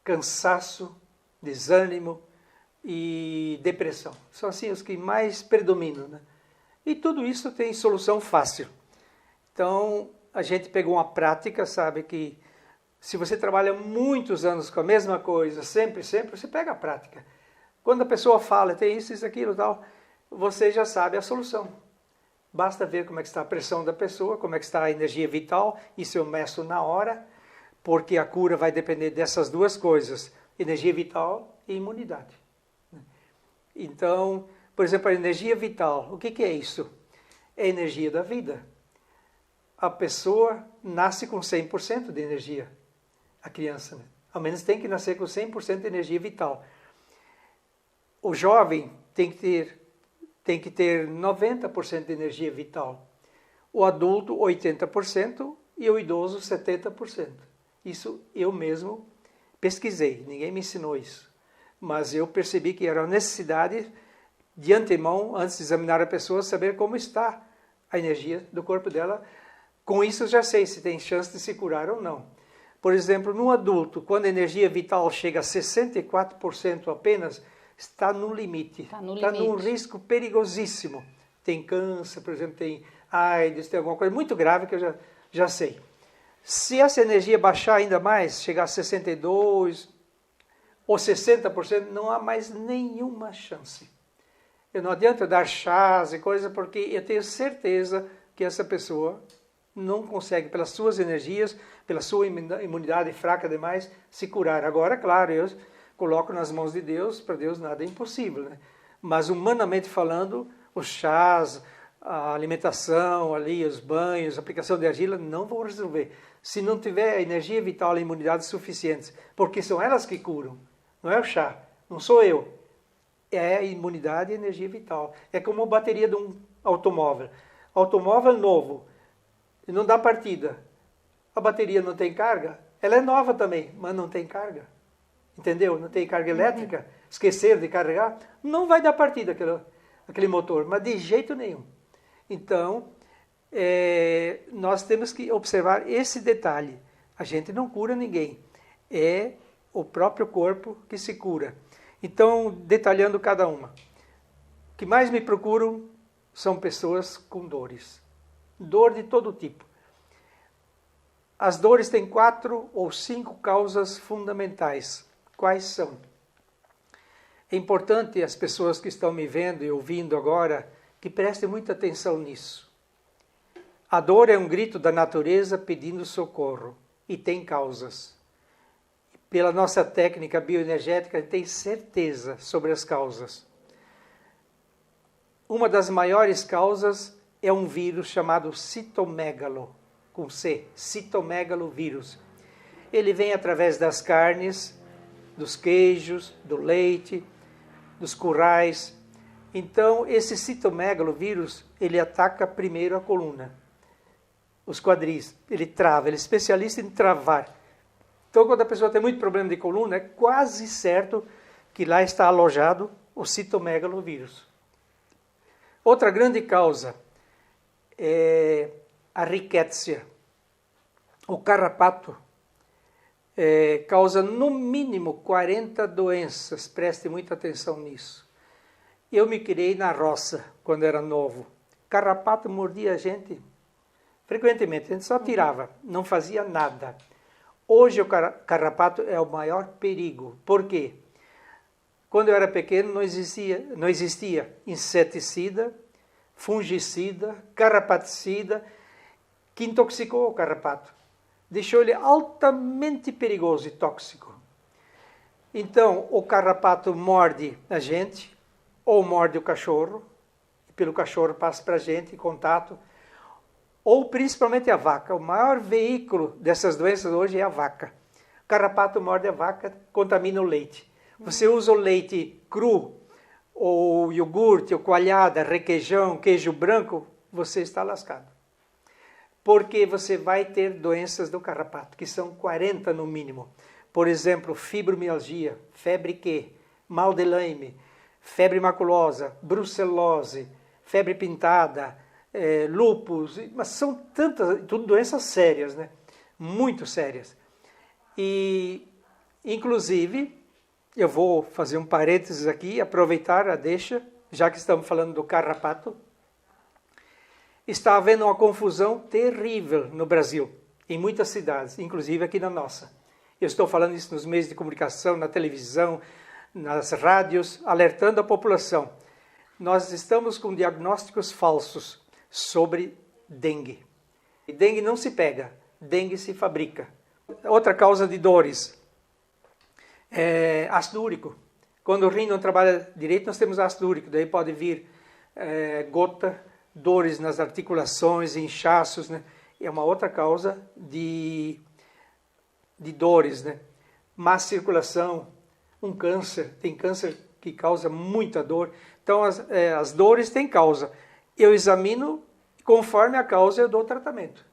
cansaço, desânimo e depressão. São assim os que mais predominam, né? E tudo isso tem solução fácil. Então, a gente pegou uma prática, sabe, que se você trabalha muitos anos com a mesma coisa, sempre, você pega a prática. Quando a pessoa fala, tem isso, aquilo, tal, você já sabe a solução. Basta ver como é que está a pressão da pessoa, como é que está a energia vital, isso eu meço na hora, porque a cura vai depender dessas duas coisas, energia vital e imunidade. Então, por exemplo, a energia vital, o que é isso? É a energia da vida. A pessoa nasce com 100% de energia, a criança, né? Ao menos tem que nascer com 100% de energia vital. O jovem tem que ter 90% de energia vital. O adulto, 80% e o idoso, 70%. Isso eu mesmo pesquisei, ninguém me ensinou isso. Mas eu percebi que era uma necessidade, de antemão, antes de examinar a pessoa, saber como está a energia do corpo dela. Com isso eu já sei se tem chance de se curar ou não. Por exemplo, no adulto, quando a energia vital chega a 64% apenas, está no limite. Está num risco perigosíssimo. Tem câncer, por exemplo, tem AIDS, tem alguma coisa muito grave que eu já sei. Se essa energia baixar ainda mais, chegar a 62% ou 60%, não há mais nenhuma chance. Não adianta dar chás e coisa, porque eu tenho certeza que essa pessoa não consegue, pelas suas energias, pela sua imunidade fraca demais, se curar. Agora, claro, eu coloco nas mãos de Deus, para Deus nada é impossível, né? Mas humanamente falando, os chás, a alimentação ali, os banhos, a aplicação de argila não vão resolver. Se não tiver energia vital e imunidade suficientes, porque são elas que curam, não é o chá, não sou eu. É a imunidade e a energia vital. É como a bateria de um automóvel. Automóvel novo, não dá partida. A bateria não tem carga, ela é nova também, mas não tem carga. Entendeu? Não tem carga elétrica, esquecer de carregar, não vai dar partida aquele motor, mas de jeito nenhum. Então, nós temos que observar esse detalhe. A gente não cura ninguém, é o próprio corpo que se cura. Então, detalhando cada uma. O que mais me procuram são pessoas com dores. Dor de todo tipo. As dores têm 4 ou 5 causas fundamentais. Quais são? É importante as pessoas que estão me vendo e ouvindo agora que prestem muita atenção nisso. A dor é um grito da natureza pedindo socorro e tem causas. Pela nossa técnica bioenergética, a gente tem certeza sobre as causas. Uma das maiores causas é um vírus chamado citomegalo, com C, citomegalovírus. Ele vem através das carnes, dos queijos, do leite, dos currais. Então, esse citomegalovírus, ele ataca primeiro a coluna, os quadris, ele trava, ele é especialista em travar. Então, quando a pessoa tem muito problema de coluna, é quase certo que lá está alojado o citomegalovírus. Outra grande causa é a rickettsia. O carrapato causa no mínimo 40 doenças, preste muita atenção nisso. Eu me criei na roça quando era novo. Carrapato mordia a gente frequentemente, a gente só tirava, não fazia nada. Hoje o carrapato é o maior perigo. Por quê? Quando eu era pequeno não existia inseticida, fungicida, carrapaticida, que intoxicou o carrapato. Deixou ele altamente perigoso e tóxico. Então, o carrapato morde a gente, ou morde o cachorro, e pelo cachorro passa para a gente em contato, ou principalmente a vaca. O maior veículo dessas doenças hoje é a vaca. O carrapato morde a vaca, contamina o leite. Você usa o leite cru, ou iogurte, ou coalhada, requeijão, queijo branco, você está lascado. Porque você vai ter doenças do carrapato, que são 40 no mínimo. Por exemplo, fibromialgia, febre Q, mal de Lyme, febre maculosa, brucelose, febre pintada, lúpus, mas são tantas, tudo doenças sérias, né? Muito sérias. E, inclusive, eu vou fazer um parênteses aqui, aproveitar a deixa, já que estamos falando do carrapato. Está havendo uma confusão terrível no Brasil, em muitas cidades, inclusive aqui na nossa. Eu estou falando isso nos meios de comunicação, na televisão, nas rádios, alertando a população. Nós estamos com diagnósticos falsos. sobre dengue. E dengue não se pega, dengue se fabrica. Outra causa de dores é ácido úrico. Quando o rim não trabalha direito, nós temos ácido úrico, daí pode vir gota, dores nas articulações, inchaços, né? É uma outra causa de dores, né? Má circulação, um câncer, tem câncer que causa muita dor. Então as dores têm causa. Eu examino, conforme a causa eu dou tratamento.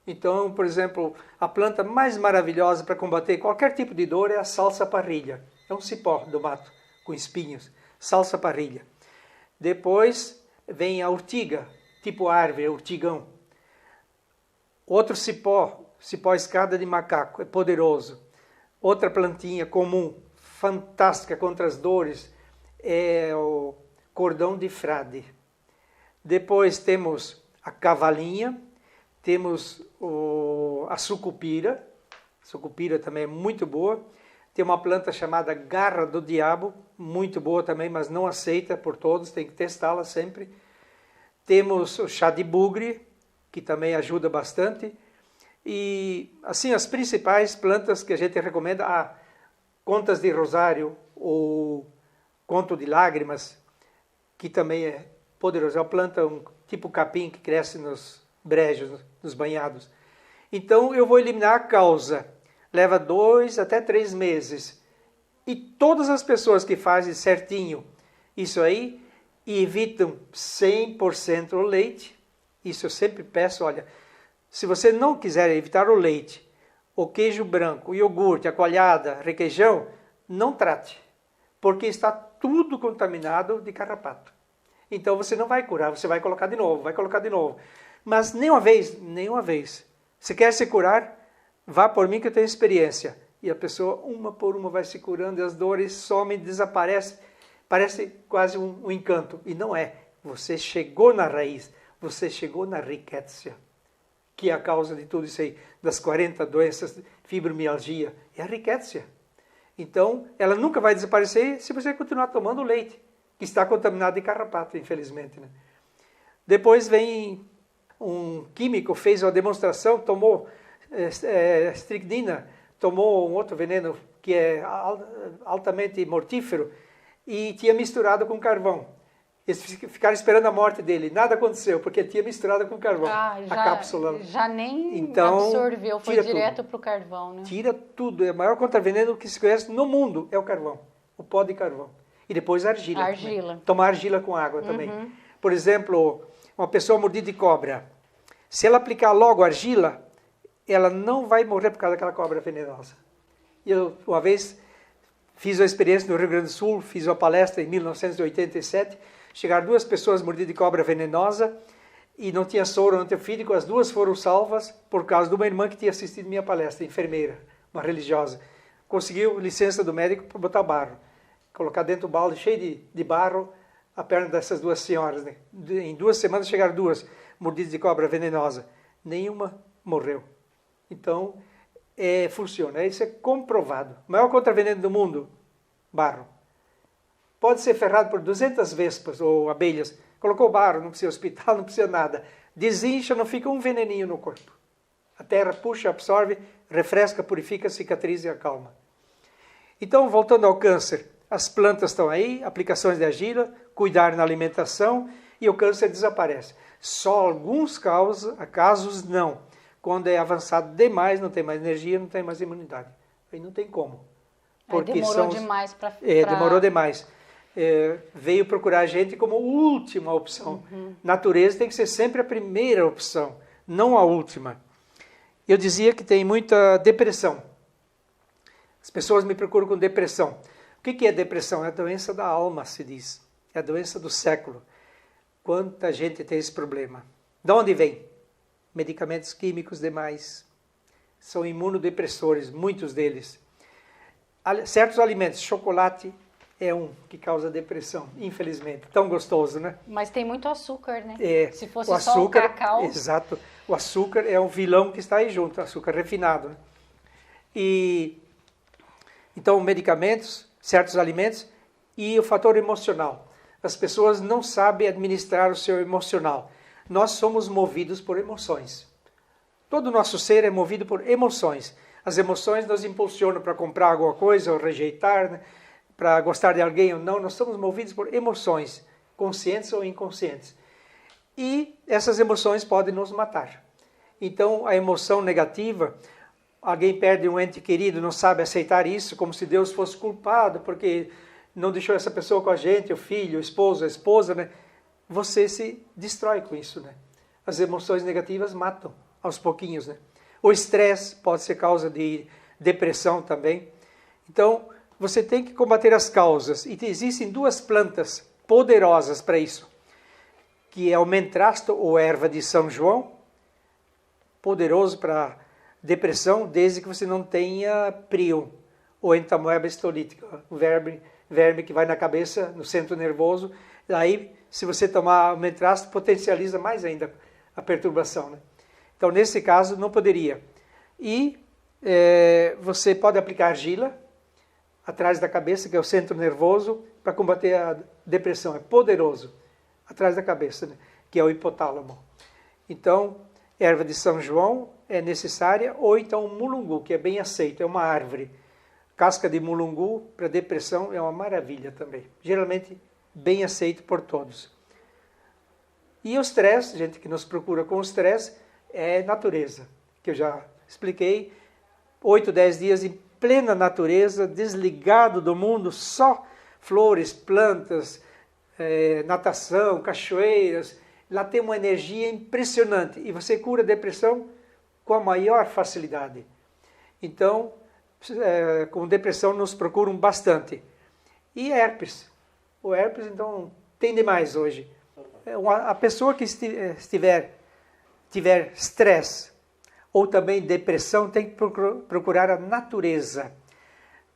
Então, por exemplo, a planta mais maravilhosa para combater qualquer tipo de dor é a salsa parrilha. É um cipó do mato, com espinhos. Salsa parrilha. Depois vem a urtiga, tipo árvore, urtigão. Outro cipó, cipó escada de macaco, é poderoso. Outra plantinha comum, fantástica contra as dores, é o cordão de frade. Depois temos a cavalinha, temos a sucupira também é muito boa. Tem uma planta chamada garra do diabo, muito boa também, mas não aceita por todos, tem que testá-la sempre. Temos o chá de bugre, que também ajuda bastante. E assim, as principais plantas que a gente recomenda, contas de rosário ou conto de lágrimas, que também é poderoso. É uma planta, tipo capim, que cresce nos brejos, nos banhados. Então eu vou eliminar a causa. Leva 2 até 3 meses. E todas as pessoas que fazem certinho isso aí, e evitam 100% o leite, isso eu sempre peço, olha, se você não quiser evitar o leite, o queijo branco, o iogurte, a coalhada, requeijão, não trate, porque está tudo contaminado de carrapato. Então você não vai curar, você vai colocar de novo, Mas nenhuma vez. Se quer se curar, vá por mim que eu tenho experiência. E a pessoa, uma por uma, vai se curando e as dores somem, desaparecem. Parece quase um encanto. E não é. Você chegou na raiz, você chegou na rickettsia, que é a causa de tudo isso aí, das 40 doenças, fibromialgia, é a rickettsia. Então, ela nunca vai desaparecer se você continuar tomando leite, que está contaminado de carrapato, infelizmente, né? Depois vem um químico, fez uma demonstração, tomou estricnina, tomou um outro veneno que é altamente mortífero e tinha misturado com carvão. Eles ficaram esperando a morte dele. Nada aconteceu, porque ele tinha misturado com carvão. A cápsula. Já nem então, absorveu, foi direto para o carvão, né? Tira tudo. É o maior contraveneno que se conhece no mundo, é o carvão. O pó de carvão. E depois a argila. Argila. Tomar argila com água também. Por exemplo, uma pessoa mordida de cobra. Se ela aplicar logo argila, ela não vai morrer por causa daquela cobra venenosa. Eu, uma vez, fiz uma experiência no Rio Grande do Sul, fiz uma palestra em 1987, chegaram 2 pessoas mordidas de cobra venenosa e não tinha soro antiofídico, as 2 foram salvas por causa de uma irmã que tinha assistido minha palestra, enfermeira, uma religiosa. Conseguiu licença do médico para botar barro, colocar dentro do balde cheio de barro a perna dessas 2 senhoras. Né? Em 2 semanas chegaram 2 mordidas de cobra venenosa, nenhuma morreu. Então, funciona, isso é comprovado. O maior contraveneno do mundo, barro. Pode ser ferrado por 200 vespas ou abelhas. Colocou barro, não precisa hospital, não precisa nada. Desincha, não fica um veneninho no corpo. A terra puxa, absorve, refresca, purifica, cicatriza e acalma. Então, voltando ao câncer, as plantas estão aí, aplicações de argila, cuidar na alimentação e o câncer desaparece. Só alguns casos não. Quando é avançado demais, não tem mais energia, não tem mais imunidade. Aí não tem como. Porque demorou demais para... demorou demais. Veio procurar a gente como última opção. Natureza tem que ser sempre a primeira opção, não a última. Eu dizia que tem muita depressão. As pessoas me procuram com depressão. O que é depressão? É a doença da alma, se diz. É a doença do século. Quanta gente tem esse problema. De onde vem? Medicamentos químicos demais. São imunodepressores, muitos deles. Certos alimentos, chocolate é um que causa depressão, infelizmente. Tão gostoso, né? Mas tem muito açúcar, né? Se fosse o açúcar, só o cacau... Exato. O açúcar é um vilão que está aí junto, açúcar refinado. Né? Então, medicamentos, certos alimentos e o fator emocional. As pessoas não sabem administrar o seu emocional. nós somos movidos por emoções. Todo o nosso ser é movido por emoções. As emoções nos impulsionam para comprar alguma coisa ou rejeitar, né? Para gostar de alguém ou não. Nós somos movidos por emoções, conscientes ou inconscientes. E essas emoções podem nos matar. Então, a emoção negativa, alguém perde um ente querido, não sabe aceitar isso, como se Deus fosse culpado, porque não deixou essa pessoa com a gente, o filho, o esposo, a esposa, né? Você se destrói com isso, né? As emoções negativas matam aos pouquinhos, né? O estresse pode ser causa de depressão também. Então, você tem que combater as causas. E existem duas plantas poderosas para isso, que é o mentrasto ou erva de São João, poderoso para depressão, desde que você não tenha prion, ou entamoeba histolítica, o verme que vai na cabeça, no centro nervoso. Aí, se você tomar o mentrasto, potencializa mais ainda a perturbação, né? Então, nesse caso, não poderia. E você pode aplicar argila atrás da cabeça, que é o centro nervoso, para combater a depressão. É poderoso, atrás da cabeça, né? Que é o hipotálamo. Então, erva de São João é necessária, ou então o mulungu, que é bem aceito, é uma árvore. Casca de mulungu para depressão é uma maravilha também. Geralmente, bem aceito por todos. E o estresse, gente que nos procura com o estresse, é natureza, que eu já expliquei. 8, 10 dias em plena natureza, desligado do mundo, só flores, plantas, natação, cachoeiras. Lá tem uma energia impressionante e você cura a depressão com a maior facilidade. Então, com depressão nos procuram bastante. E herpes. O herpes, então, tem demais hoje. A pessoa que tiver estresse ou também depressão tem que procurar a natureza.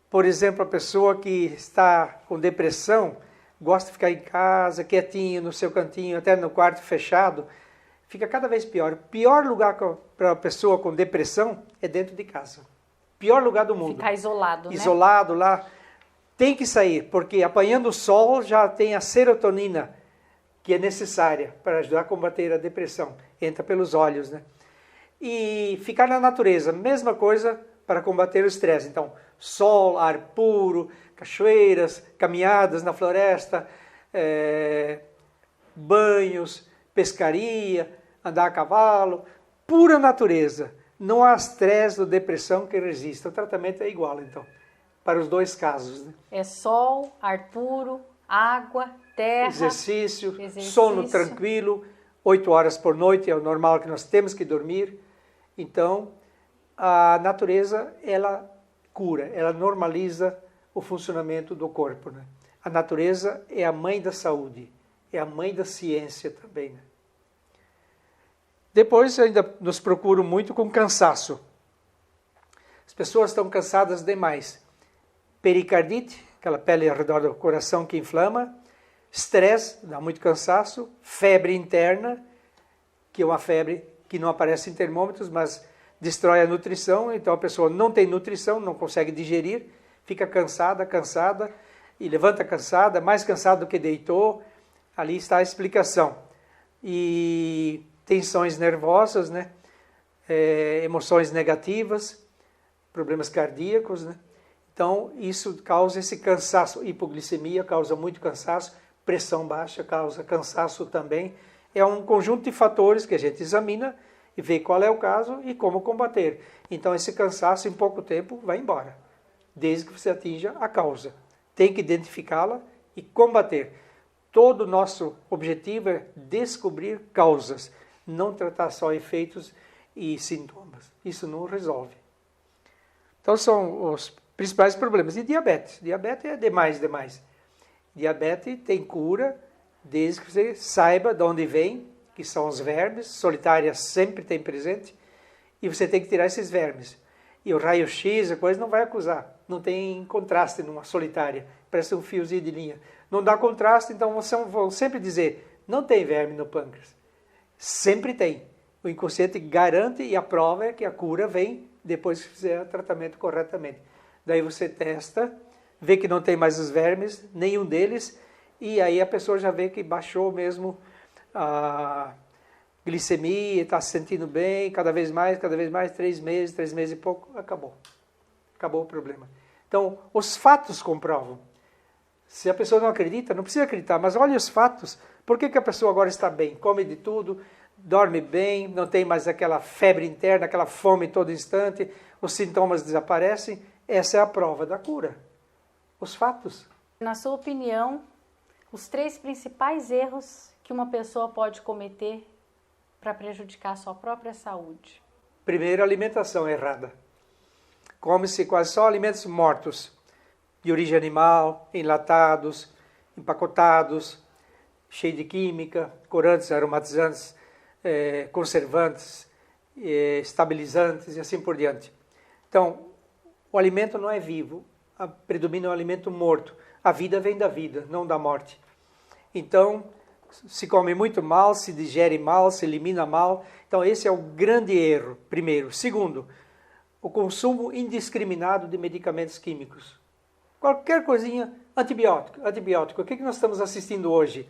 Por exemplo, a pessoa que está com depressão gosta de ficar em casa, quietinho, no seu cantinho, até no quarto fechado, fica cada vez pior. O pior lugar para a pessoa com depressão é dentro de casa. Pior lugar do mundo. Ficar isolado, né? Isolado lá. Tem que sair, porque apanhando o sol já tem a serotonina, que é necessária para ajudar a combater a depressão. Entra pelos olhos, né? E ficar na natureza, mesma coisa para combater o estresse. Então, sol, ar puro, cachoeiras, caminhadas na floresta, banhos, pescaria, andar a cavalo, pura natureza. Não há estresse ou depressão que resista. O tratamento é igual, então, para os dois casos, né? É sol, ar puro, água, terra, exercício, sono tranquilo, 8 horas por noite é o normal que nós temos que dormir. Então, a natureza, ela cura, ela normaliza o funcionamento do corpo, né? A natureza é a mãe da saúde, é a mãe da ciência também, né? Depois ainda nos procuram muito com cansaço. As pessoas estão cansadas demais. Pericardite, aquela pele ao redor do coração que inflama, estresse, dá muito cansaço, febre interna, que é uma febre que não aparece em termômetros, mas destrói a nutrição, então a pessoa não tem nutrição, não consegue digerir, fica cansada, e levanta cansada, mais cansada do que deitou, ali está a explicação. E tensões nervosas, né? Emoções negativas, problemas cardíacos, né? Então, isso causa esse cansaço. Hipoglicemia causa muito cansaço, pressão baixa causa cansaço também. É um conjunto de fatores que a gente examina e vê qual é o caso e como combater. Então, esse cansaço em pouco tempo vai embora, desde que você atinja a causa. Tem que identificá-la e combater. Todo o nosso objetivo é descobrir causas, não tratar só efeitos e sintomas. Isso não resolve. Então, são os principais problemas. E diabetes. Diabetes é demais. Diabetes tem cura desde que você saiba de onde vem, que são os vermes, solitárias sempre tem presente, e você tem que tirar esses vermes. E o raio-x, a coisa não vai acusar, não tem contraste numa solitária, parece um fiozinho de linha. Não dá contraste, então vão sempre dizer, não tem verme no pâncreas. Sempre tem. O inconsciente garante e a prova é que a cura vem depois que fizer o tratamento corretamente. Daí você testa, vê que não tem mais os vermes, nenhum deles, e aí a pessoa já vê que baixou mesmo glicemia, está se sentindo bem, cada vez mais, 3 meses e pouco, acabou. Acabou o problema. Então, os fatos comprovam. Se a pessoa não acredita, não precisa acreditar, mas olha os fatos. Por que a pessoa agora está bem? Come de tudo, dorme bem, não tem mais aquela febre interna, aquela fome todo instante, os sintomas desaparecem. Essa é a prova da cura. Os fatos. Na sua opinião, os 3 principais erros que uma pessoa pode cometer para prejudicar a sua própria saúde? Primeiro, alimentação errada. Come-se quase só alimentos mortos, de origem animal, enlatados, empacotados, cheio de química, corantes, aromatizantes, conservantes, estabilizantes e assim por diante. Então, o alimento não é vivo, predomina o alimento morto. A vida vem da vida, não da morte. Então, se come muito mal, se digere mal, se elimina mal. Então, esse é o grande erro, primeiro. Segundo, o consumo indiscriminado de medicamentos químicos. Qualquer coisinha, antibiótico. O que nós estamos assistindo hoje?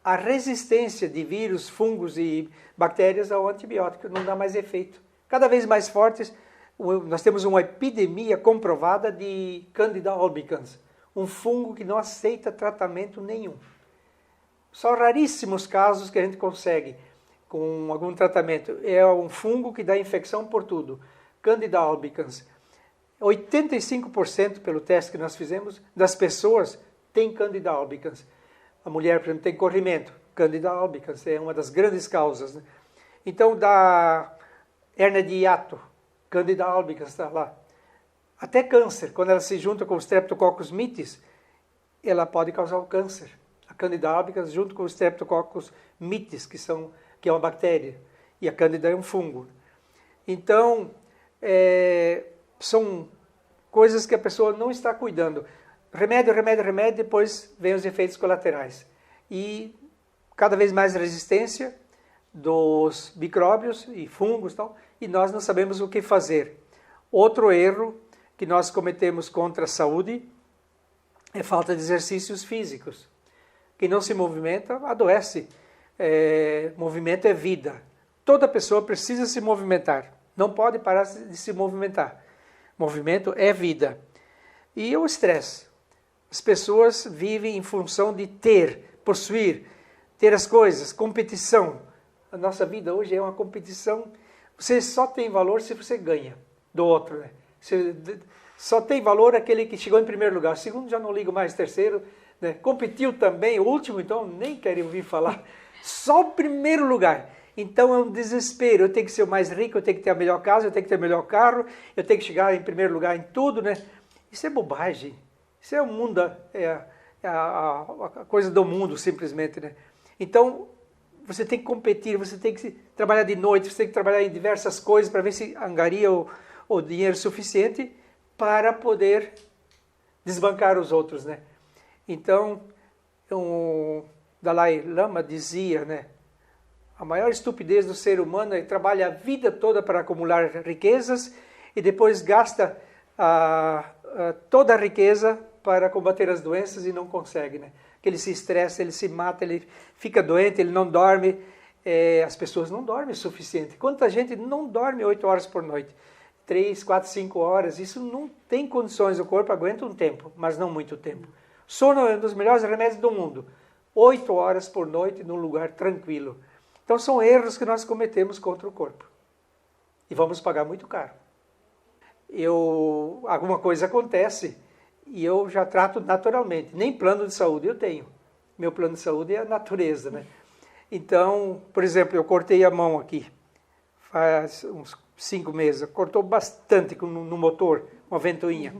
A resistência de vírus, fungos e bactérias ao antibiótico não dá mais efeito. Cada vez mais fortes, nós temos uma epidemia comprovada de Candida albicans, um fungo que não aceita tratamento nenhum. Só raríssimos casos que a gente consegue com algum tratamento. É um fungo que dá infecção por tudo. Candida albicans. 85% pelo teste que nós fizemos das pessoas tem Candida albicans. A mulher, por exemplo, tem corrimento. Candida albicans é uma das grandes causas, né? Então, da hérnia de hiato, Candida albicans está lá. Até câncer, quando ela se junta com o Streptococcus mitis, ela pode causar o câncer. A Candida albicans junto com o Streptococcus mitis, que é uma bactéria, e a Candida é um fungo. Então, são coisas que a pessoa não está cuidando. Remédio, depois vem os efeitos colaterais. E cada vez mais resistência dos micróbios e fungos, e nós não sabemos o que fazer. Outro erro que nós cometemos contra a saúde é falta de exercícios físicos. Quem não se movimenta, adoece. Movimento é vida. Toda pessoa precisa se movimentar. Não pode parar de se movimentar. Movimento é vida. E o estresse. As pessoas vivem em função de possuir, ter as coisas, competição. A nossa vida hoje é uma competição. Você só tem valor se você ganha do outro, né? Só tem valor aquele que chegou em primeiro lugar. Segundo, já não ligo mais. Terceiro, né? Competiu também. O último, então, nem quero ouvir falar. Só o primeiro lugar. Então é um desespero. Eu tenho que ser o mais rico, eu tenho que ter a melhor casa, eu tenho que ter o melhor carro, eu tenho que chegar em primeiro lugar em tudo, né? Isso é bobagem. Isso é o mundo, a coisa do mundo, simplesmente, né? Então, você tem que competir, você tem que trabalhar de noite, você tem que trabalhar em diversas coisas para ver se angaria o dinheiro suficiente para poder desbancar os outros, né? Então, o Dalai Lama dizia, né? A maior estupidez do ser humano é trabalhar a vida toda para acumular riquezas e depois gasta toda a riqueza para combater as doenças e não consegue, né? Que ele se estressa, ele se mata, ele fica doente, ele não dorme. As pessoas não dormem o suficiente. Quanta gente não dorme 8 horas por noite? 3, 4, 5 horas. Isso não tem condições. O corpo aguenta um tempo, mas não muito tempo. Sono é um dos melhores remédios do mundo. 8 horas por noite num lugar tranquilo. Então são erros que nós cometemos contra o corpo. E vamos pagar muito caro. Alguma coisa acontece e eu já trato naturalmente. Nem plano de saúde eu tenho. Meu plano de saúde é a natureza, né? Então, por exemplo, eu cortei a mão aqui faz uns 5 meses. Cortou bastante no motor, uma ventoinha.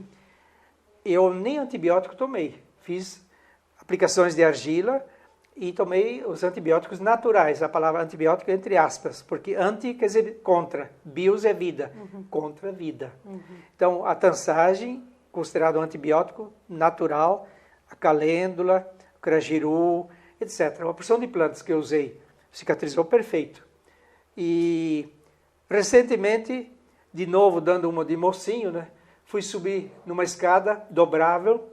Eu nem antibiótico tomei. Fiz aplicações de argila e tomei os antibióticos naturais. A palavra antibiótico é entre aspas, porque anti quer dizer contra. Bios é vida. Contra vida. Então, a tansagem, considerado um antibiótico natural, a calêndula, o crajiru, etc. Uma porção de plantas que eu usei. Cicatrizou perfeito. E recentemente, de novo dando uma de mocinho, né? Fui subir numa escada dobrável,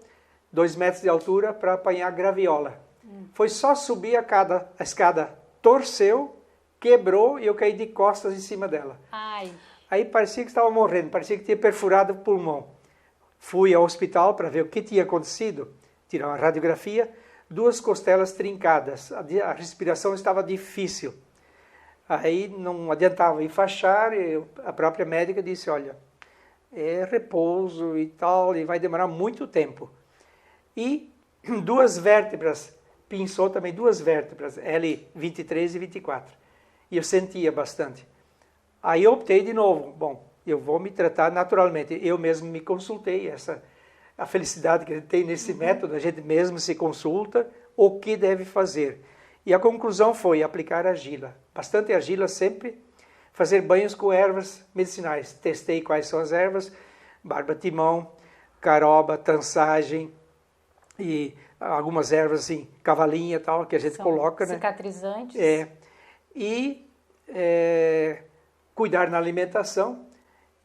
2 metros de altura, para apanhar graviola. Foi só subir a escada, torceu quebrou e eu caí de costas em cima dela. Ai. Aí parecia que estava morrendo, parecia que tinha perfurado o pulmão. Fui ao hospital para ver o que tinha acontecido, tirar uma radiografia, 2 costelas trincadas, a respiração estava difícil. Aí não adiantava enfaixar, a própria médica disse, olha, é repouso e tal, e vai demorar muito tempo. E 2 vértebras, pinçou também 2 vértebras, L23 e 24. E eu sentia bastante. Aí eu optei de novo, bom, eu vou me tratar naturalmente. Eu mesmo me consultei, a felicidade que a gente tem nesse método, a gente mesmo se consulta o que deve fazer. E a conclusão foi aplicar argila, bastante argila sempre, fazer banhos com ervas medicinais. Testei quais são as ervas, barba-timão, caroba, trançagem e algumas ervas assim, cavalinha e tal, que a gente São coloca, cicatrizantes. né? E cuidar na alimentação,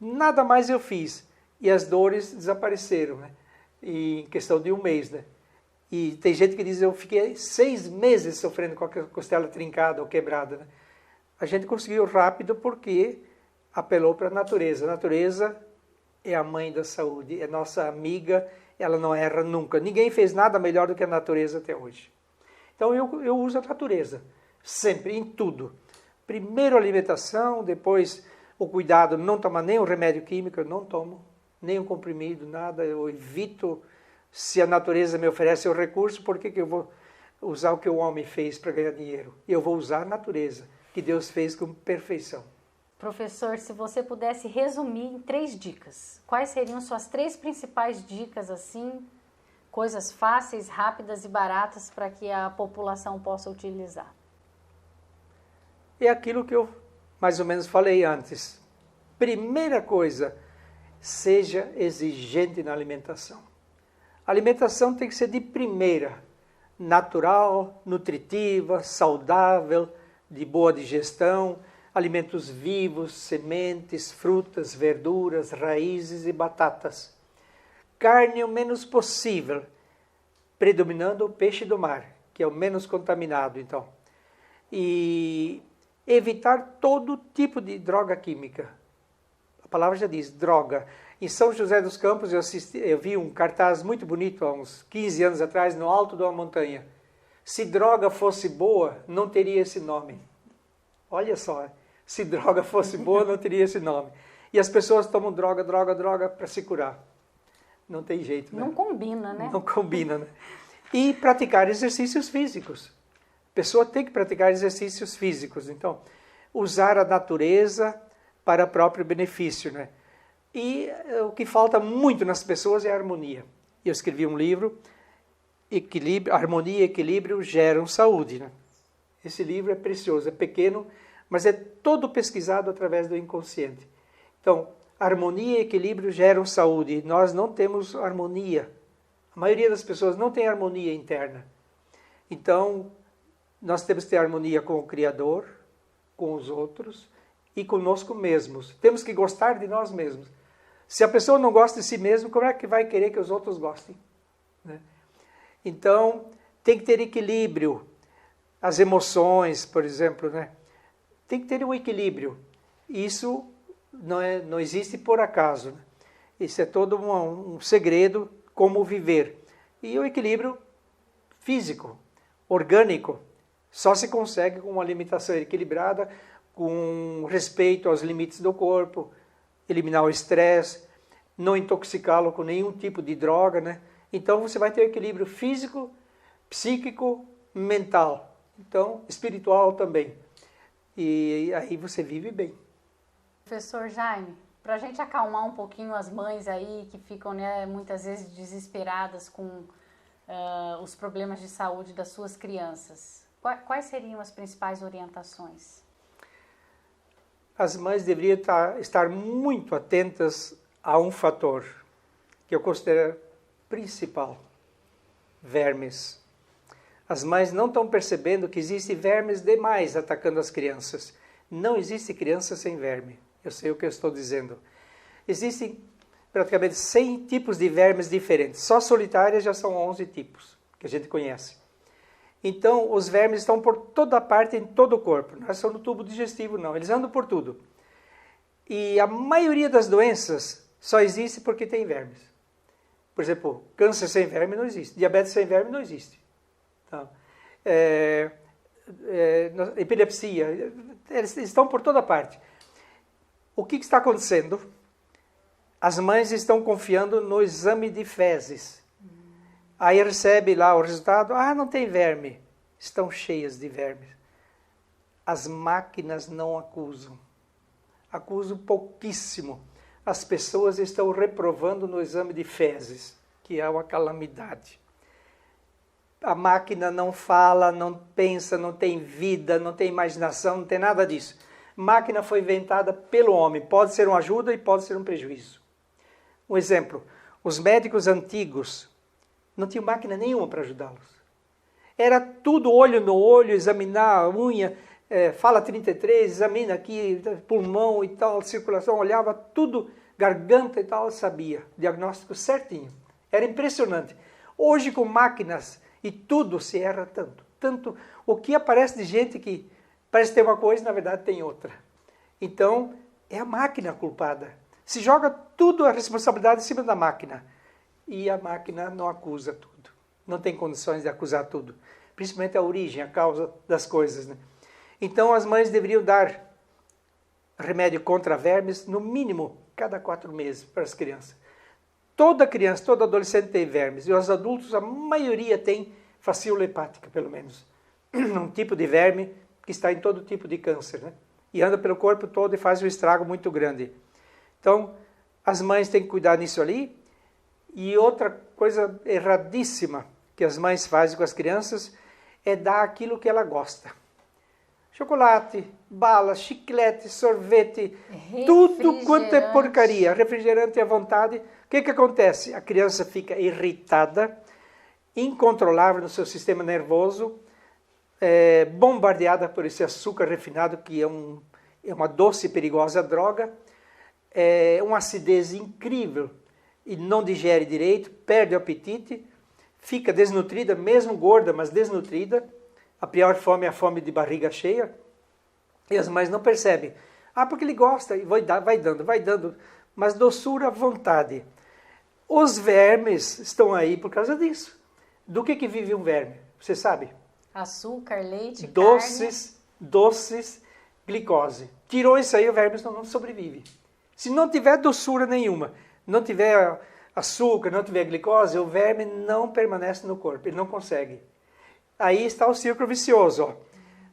nada mais eu fiz. E as dores desapareceram, né? E em questão de 1 mês, né? E tem gente que diz, eu fiquei 6 meses sofrendo com a costela trincada ou quebrada, né? A gente conseguiu rápido porque apelou para a natureza. A natureza é a mãe da saúde, é nossa amiga, ela não erra nunca. Ninguém fez nada melhor do que a natureza até hoje. Então eu uso a natureza, sempre, em tudo. Primeiro a alimentação, depois o cuidado, não tomar nenhum remédio químico, eu não tomo, nenhum comprimido, nada, eu evito. Se a natureza me oferece o recurso, por que eu vou usar o que o homem fez para ganhar dinheiro? Eu vou usar a natureza, que Deus fez com perfeição. Professor, se você pudesse resumir em 3 dicas, quais seriam suas 3 principais dicas, assim, coisas fáceis, rápidas e baratas para que a população possa utilizar? É aquilo que eu mais ou menos falei antes. Primeira coisa, seja exigente na alimentação. A alimentação tem que ser de primeira, natural, nutritiva, saudável, de boa digestão, alimentos vivos, sementes, frutas, verduras, raízes e batatas. Carne o menos possível, predominando o peixe do mar, que é o menos contaminado, então. E evitar todo tipo de droga química. A palavra já diz, droga. Em São José dos Campos eu vi um cartaz muito bonito há uns 15 anos atrás, no alto de uma montanha. Se droga fosse boa, não teria esse nome. Olha só, se droga fosse boa, não teria esse nome. E as pessoas tomam droga para se curar. Não tem jeito, né? Não combina, né? Não combina, né? E praticar exercícios físicos. A pessoa tem que praticar exercícios físicos. Então, usar a natureza para próprio benefício, né? E o que falta muito nas pessoas é a harmonia. Eu escrevi um livro, Harmonia e Equilíbrio Geram Saúde, né? Esse livro é precioso, é pequeno, mas é todo pesquisado através do inconsciente. Então, harmonia e equilíbrio geram saúde. Nós não temos harmonia. A maioria das pessoas não tem harmonia interna. Então, nós temos que ter harmonia com o Criador, com os outros e conosco mesmos. Temos que gostar de nós mesmos. Se a pessoa não gosta de si mesmo, como é que vai querer que os outros gostem? Né? Então, tem que ter equilíbrio. As emoções, por exemplo, né? Tem que ter um equilíbrio. Isso não existe por acaso. Né? Isso é todo um segredo, como viver. E o equilíbrio físico, orgânico, só se consegue com uma alimentação equilibrada, com respeito aos limites do corpo, eliminar o estresse, não intoxicá-lo com nenhum tipo de droga, né? Então você vai ter equilíbrio físico, psíquico, mental, então espiritual também. E aí você vive bem. Professor Jaime, para a gente acalmar um pouquinho as mães aí que ficam, né, muitas vezes desesperadas com os problemas de saúde das suas crianças, quais seriam as principais orientações? As mães deveriam estar muito atentas a um fator que eu considero principal: vermes. As mães não estão percebendo que existem vermes demais atacando as crianças. Não existe criança sem verme. Eu sei o que eu estou dizendo. Existem praticamente 100 tipos de vermes diferentes. Só solitárias já são 11 tipos que a gente conhece. Então, os vermes estão por toda parte, em todo o corpo. Não é só no tubo digestivo, não. Eles andam por tudo. E a maioria das doenças só existe porque tem vermes. Por exemplo, câncer sem verme não existe. Diabetes sem verme não existe. Então, epilepsia, eles estão por toda parte. O que está acontecendo? As mães estão confiando no exame de fezes. Aí recebe lá o resultado, não tem verme. Estão cheias de vermes. As máquinas não acusam. Acusam pouquíssimo. As pessoas estão reprovando no exame de fezes, que é uma calamidade. A máquina não fala, não pensa, não tem vida, não tem imaginação, não tem nada disso. Máquina foi inventada pelo homem. Pode ser uma ajuda e pode ser um prejuízo. Um exemplo, os médicos antigos não tinham máquina nenhuma para ajudá-los. Era tudo olho no olho, examinar a unha, fala 33, examina aqui, pulmão e tal, circulação, olhava tudo, garganta e tal, sabia, diagnóstico certinho. Era impressionante. Hoje com máquinas e tudo se erra tanto. Tanto o que aparece de gente que parece ter uma coisa e na verdade tem outra. Então é a máquina culpada. Se joga tudo a responsabilidade em cima da máquina. E a máquina não acusa tudo. Não tem condições de acusar tudo. Principalmente a origem, a causa das coisas, né? Então as mães deveriam dar remédio contra vermes, no mínimo, cada 4 meses para as crianças. Toda criança, todo adolescente tem vermes. E os adultos, a maioria tem fascícula hepática, pelo menos. Um tipo de verme que está em todo tipo de câncer, né? E anda pelo corpo todo e faz um estrago muito grande. Então, as mães têm que cuidar nisso ali. E outra coisa erradíssima que as mães fazem com as crianças é dar aquilo que ela gosta. Chocolate, bala, chiclete, sorvete, tudo quanto é porcaria, refrigerante à vontade. O que acontece? A criança fica irritada, incontrolável no seu sistema nervoso, bombardeada por esse açúcar refinado, que é uma doce e perigosa droga, uma acidez incrível, e não digere direito, perde o apetite, fica desnutrida, mesmo gorda, mas desnutrida. A pior fome é a fome de barriga cheia. E as mães não percebem. Porque ele gosta, e vai dando. Mas doçura à vontade. Os vermes estão aí por causa disso. Do que vive um verme? Você sabe? Açúcar, leite, doces, glicose. Tirou isso aí, o verme não sobrevive. Se não tiver doçura nenhuma, não tiver açúcar, não tiver glicose, o verme não permanece no corpo, ele não consegue. Aí está o círculo vicioso. Ó.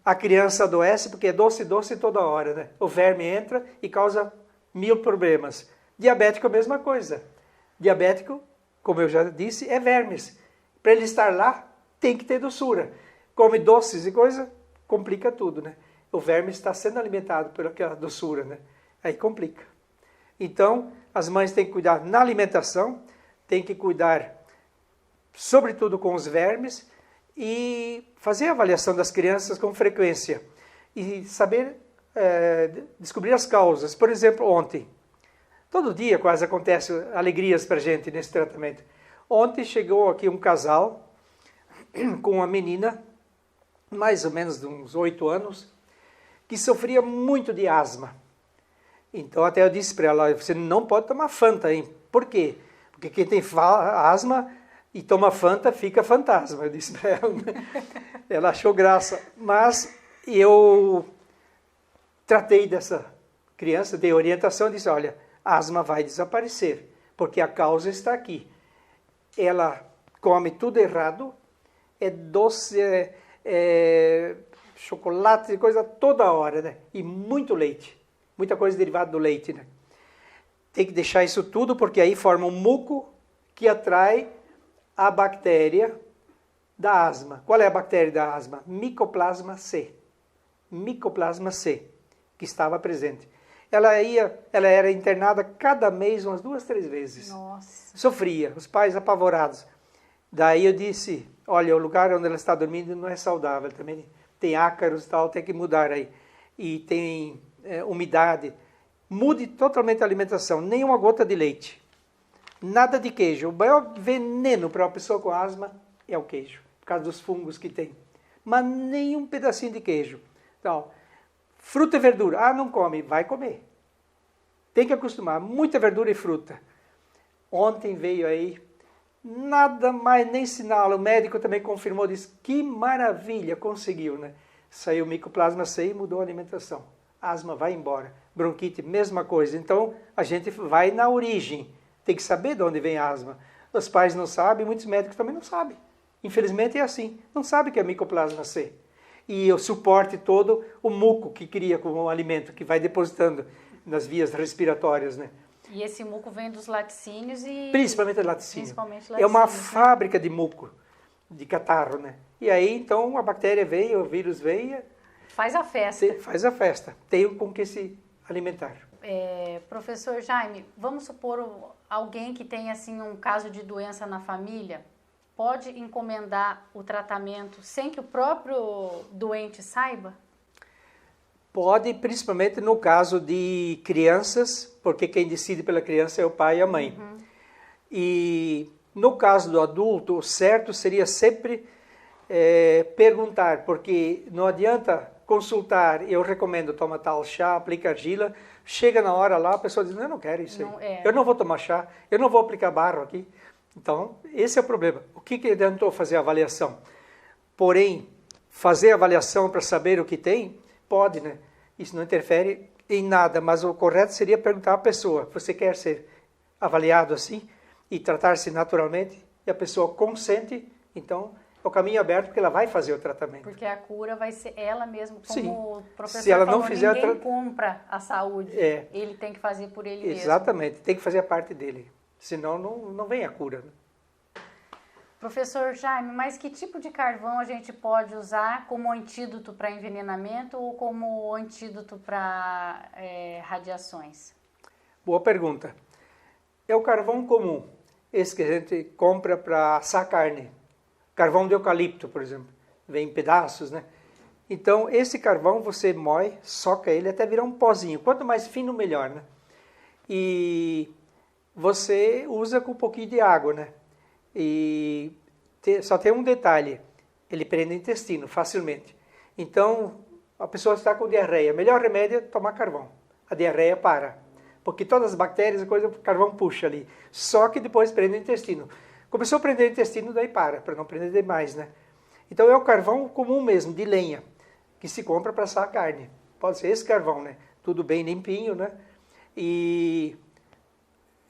A criança adoece porque é doce toda hora, né? O verme entra e causa 1000 problemas. Diabético é a mesma coisa. Diabético, como eu já disse, é vermes. Para ele estar lá, tem que ter doçura. Come doces e coisa, complica tudo, né? O verme está sendo alimentado por aquela doçura, né? Aí complica. Então, as mães têm que cuidar na alimentação, têm que cuidar, sobretudo, com os vermes e fazer a avaliação das crianças com frequência e saber descobrir as causas. Por exemplo, ontem, todo dia quase acontece alegrias para a gente nesse tratamento. Ontem chegou aqui um casal com uma menina, mais ou menos de uns 8 anos, que sofria muito de asma. Então até eu disse para ela, você não pode tomar Fanta, hein? Por quê? Porque quem tem asma e toma Fanta fica fantasma, eu disse para ela. Ela achou graça, mas eu tratei dessa criança, dei orientação e disse, olha, a asma vai desaparecer, porque a causa está aqui. Ela come tudo errado, é doce, chocolate, coisa toda hora, né? E muito leite. Muita coisa derivada do leite, né? Tem que deixar isso tudo, porque aí forma um muco que atrai a bactéria da asma. Qual é a bactéria da asma? Mycoplasma C. Mycoplasma C, que estava presente. Ela era internada cada mês umas 2, 3 vezes. Nossa. Sofria, os pais apavorados. Daí eu disse, olha, o lugar onde ela está dormindo não é saudável, também tem ácaros e tal, tem que mudar aí. E tem umidade. Mude totalmente a alimentação, nem uma gota de leite. Nada de queijo. O maior veneno para uma pessoa com asma é o queijo, por causa dos fungos que tem. mas nenhum pedacinho de queijo. Então, fruta e verdura, não come, vai comer. Tem que acostumar, muita verdura e fruta. Ontem veio aí, nada mais nem sinal, o médico também confirmou, disse, que maravilha, conseguiu, né? Saiu micoplasma C e mudou a alimentação. Asma vai embora, bronquite, mesma coisa. Então, a gente vai na origem, tem que saber de onde vem a asma. Os pais não sabem, muitos médicos também não sabem. Infelizmente é assim, não sabe que é micoplasma C. E o suporte todo, o muco que cria como alimento, que vai depositando nas vias respiratórias, né? E esse muco vem dos laticínios e... Principalmente laticínio. Principalmente É uma laticínios, né? fábrica de muco, de catarro, né? E aí, então, a bactéria veio, o vírus veio... Faz a festa. Faz a festa. Tem com que se alimentar. Professor Jaime, vamos supor alguém que tem assim um caso de doença na família, pode encomendar o tratamento sem que o próprio doente saiba? Pode, principalmente no caso de crianças, porque quem decide pela criança é o pai e a mãe. Uhum. E no caso do adulto, o certo seria sempre perguntar, porque não adianta consultar, eu recomendo tomar tal chá, aplica argila, chega na hora lá, a pessoa diz, eu não quero isso aí, eu não vou tomar chá, eu não vou aplicar barro aqui. Então, esse é o problema. O que adiantou fazer a avaliação? Porém, fazer a avaliação para saber o que tem, pode, né? Isso não interfere em nada, mas o correto seria perguntar à pessoa, você quer ser avaliado assim e tratar-se naturalmente? E a pessoa consente, então é o caminho aberto porque ela vai fazer o tratamento. Porque a cura vai ser ela mesma, como Sim. o professor Se ela falou, não fizer ninguém compra a saúde, ele tem que fazer por ele mesmo. Exatamente, tem que fazer a parte dele, senão não vem a cura, né? Professor Jaime, mas que tipo de carvão a gente pode usar como antídoto para envenenamento ou como antídoto para radiações? Boa pergunta. É o carvão comum, esse que a gente compra para assar carne. Carvão de eucalipto, por exemplo, vem em pedaços, né? Então, esse carvão você moe, soca ele até virar um pozinho. Quanto mais fino, melhor, né? E você usa com um pouquinho de água, né? E só tem um detalhe, ele prende o intestino facilmente. Então, a pessoa está com diarreia, o melhor remédio é tomar carvão. A diarreia para, porque todas as bactérias, o carvão puxa ali. Só que depois prende o intestino. Começou a prender o intestino, daí para não prender demais, né? Então é o carvão comum mesmo, de lenha, que se compra para assar a carne. Pode ser esse carvão, né? Tudo bem limpinho, né? E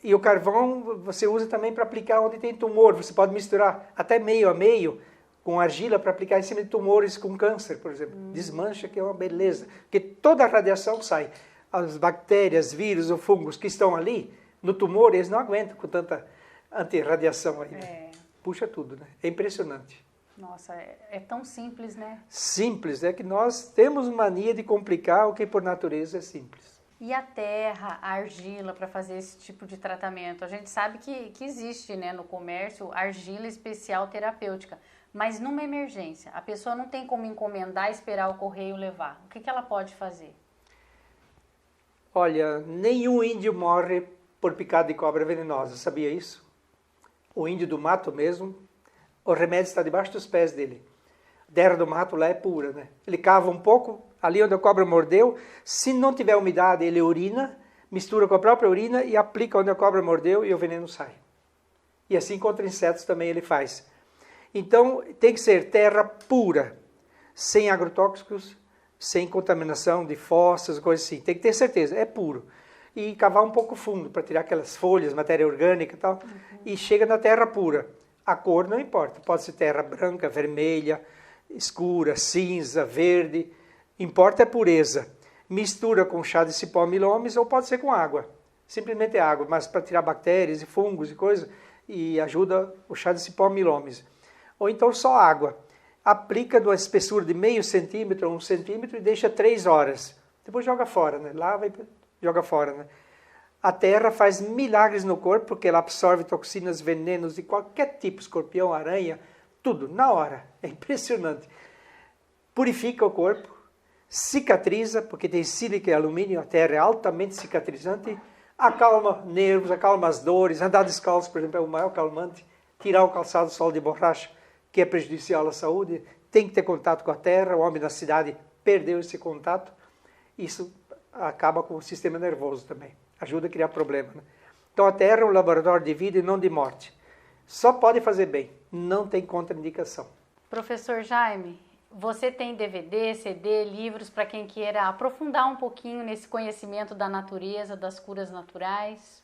o carvão você usa também para aplicar onde tem tumor. Você pode misturar até meio a meio com argila para aplicar em cima de tumores com câncer, por exemplo. Desmancha, que é uma beleza. Porque toda a radiação sai. As bactérias, vírus ou fungos que estão ali, no tumor, eles não aguentam com tanta antirradiação aí. Né? Puxa tudo, né? É impressionante. Nossa, é tão simples, né? Simples, é que nós temos mania de complicar o que por natureza é simples. E a terra, a argila para fazer esse tipo de tratamento? A gente sabe que existe, né, no comércio argila especial terapêutica, mas numa emergência, a pessoa não tem como encomendar e esperar o correio levar. O que ela pode fazer? Olha, nenhum índio morre por picada de cobra venenosa, sabia isso? O índio do mato mesmo, o remédio está debaixo dos pés dele. A terra do mato lá é pura, né? Ele cava um pouco, ali onde a cobra mordeu, se não tiver umidade, ele urina, mistura com a própria urina e aplica onde a cobra mordeu e o veneno sai. E assim contra insetos também ele faz. Então tem que ser terra pura, sem agrotóxicos, sem contaminação de fósseis, coisas assim. Tem que ter certeza, é puro. E cavar um pouco fundo para tirar aquelas folhas, matéria orgânica e tal, e chega na terra pura. A cor não importa, pode ser terra branca, vermelha, escura, cinza, verde, importa a pureza. Mistura com chá de cipó milhomes ou pode ser com água, simplesmente água, mas para tirar bactérias e fungos e coisas, e ajuda o chá de cipó milhomes. Ou então só água, aplica de uma espessura de meio centímetro ou 1 centímetro e deixa 3 horas, depois joga fora, né? Lava e joga fora, né? A terra faz milagres no corpo, porque ela absorve toxinas, venenos de qualquer tipo, escorpião, aranha, tudo, na hora. É impressionante. Purifica o corpo, cicatriza, porque tem sílica e alumínio, a terra é altamente cicatrizante, acalma nervos, acalma as dores, andar descalço, por exemplo, é o maior calmante, tirar o calçado solo de borracha, que é prejudicial à saúde, tem que ter contato com a terra, o homem da cidade perdeu esse contato, isso acaba com o sistema nervoso também, ajuda a criar problema, né? Então a terra é um laboratório de vida e não de morte. Só pode fazer bem, não tem contraindicação. Professor Jaime, você tem DVD, CD, livros para quem queira aprofundar um pouquinho nesse conhecimento da natureza, das curas naturais?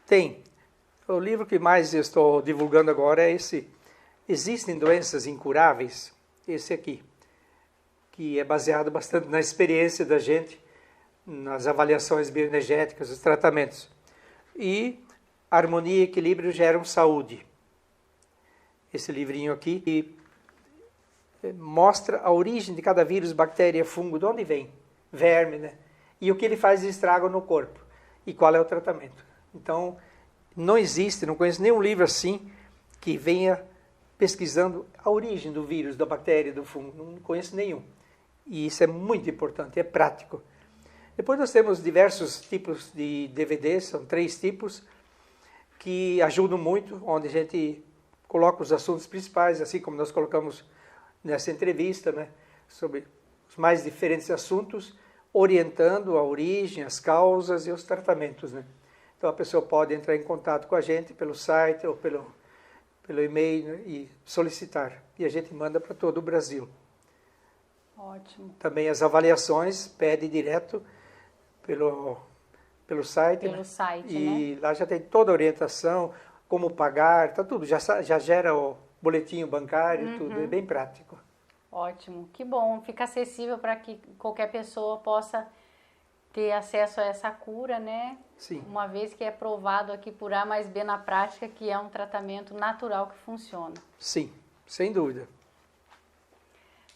Tem. O livro que mais eu estou divulgando agora é esse. Existem doenças incuráveis? Esse aqui, que é baseado bastante na experiência da gente, nas avaliações bioenergéticas, os tratamentos. E harmonia e equilíbrio geram saúde. Esse livrinho aqui que mostra a origem de cada vírus, bactéria, fungo, de onde vem, verme, né? E o que ele faz de estrago no corpo e qual é o tratamento. Então, não existe, não conheço nenhum livro assim que venha pesquisando a origem do vírus, da bactéria, do fungo. Não conheço nenhum. E isso é muito importante, é prático. Depois nós temos diversos tipos de DVDs, são 3 tipos, que ajudam muito, onde a gente coloca os assuntos principais, assim como nós colocamos nessa entrevista, né, sobre os mais diferentes assuntos, orientando a origem, as causas e os tratamentos, né? Então a pessoa pode entrar em contato com a gente pelo site ou pelo e-mail, né, e solicitar. E a gente manda para todo o Brasil. Ótimo. Também as avaliações pede direto pelo site. Pelo né? site, E né? lá já tem toda a orientação, como pagar, tá tudo. Já gera o boletim bancário, tudo. É bem prático. Ótimo. Que bom. Fica acessível para que qualquer pessoa possa ter acesso a essa cura, né? Sim. Uma vez que é provado aqui por A mais B na prática que é um tratamento natural que funciona. Sim, sem dúvida.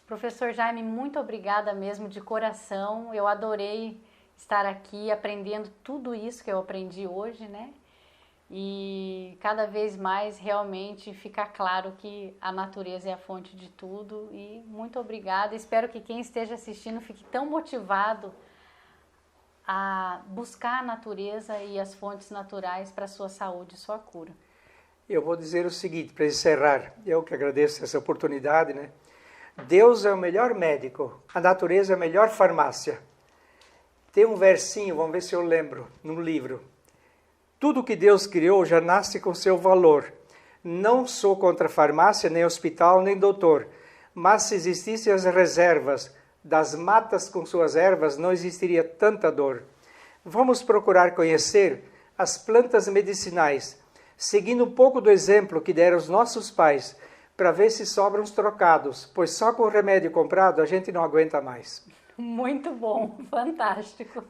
Professor Jaime, muito obrigada mesmo de coração. Eu adorei estar aqui aprendendo tudo isso que eu aprendi hoje, né? E cada vez mais realmente fica claro que a natureza é a fonte de tudo. E muito obrigada. Espero que quem esteja assistindo fique tão motivado a buscar a natureza e as fontes naturais para a sua saúde e sua cura. Eu vou dizer o seguinte, para encerrar, eu que agradeço essa oportunidade, né? Deus é o melhor médico, a natureza é a melhor farmácia. Tem um versinho, vamos ver se eu lembro, num livro. Tudo que Deus criou já nasce com seu valor. Não sou contra farmácia, nem hospital, nem doutor, mas se existissem as reservas das matas com suas ervas, não existiria tanta dor. Vamos procurar conhecer as plantas medicinais, seguindo um pouco do exemplo que deram os nossos pais, para ver se sobram os trocados, pois só com o remédio comprado a gente não aguenta mais. Muito bom, fantástico.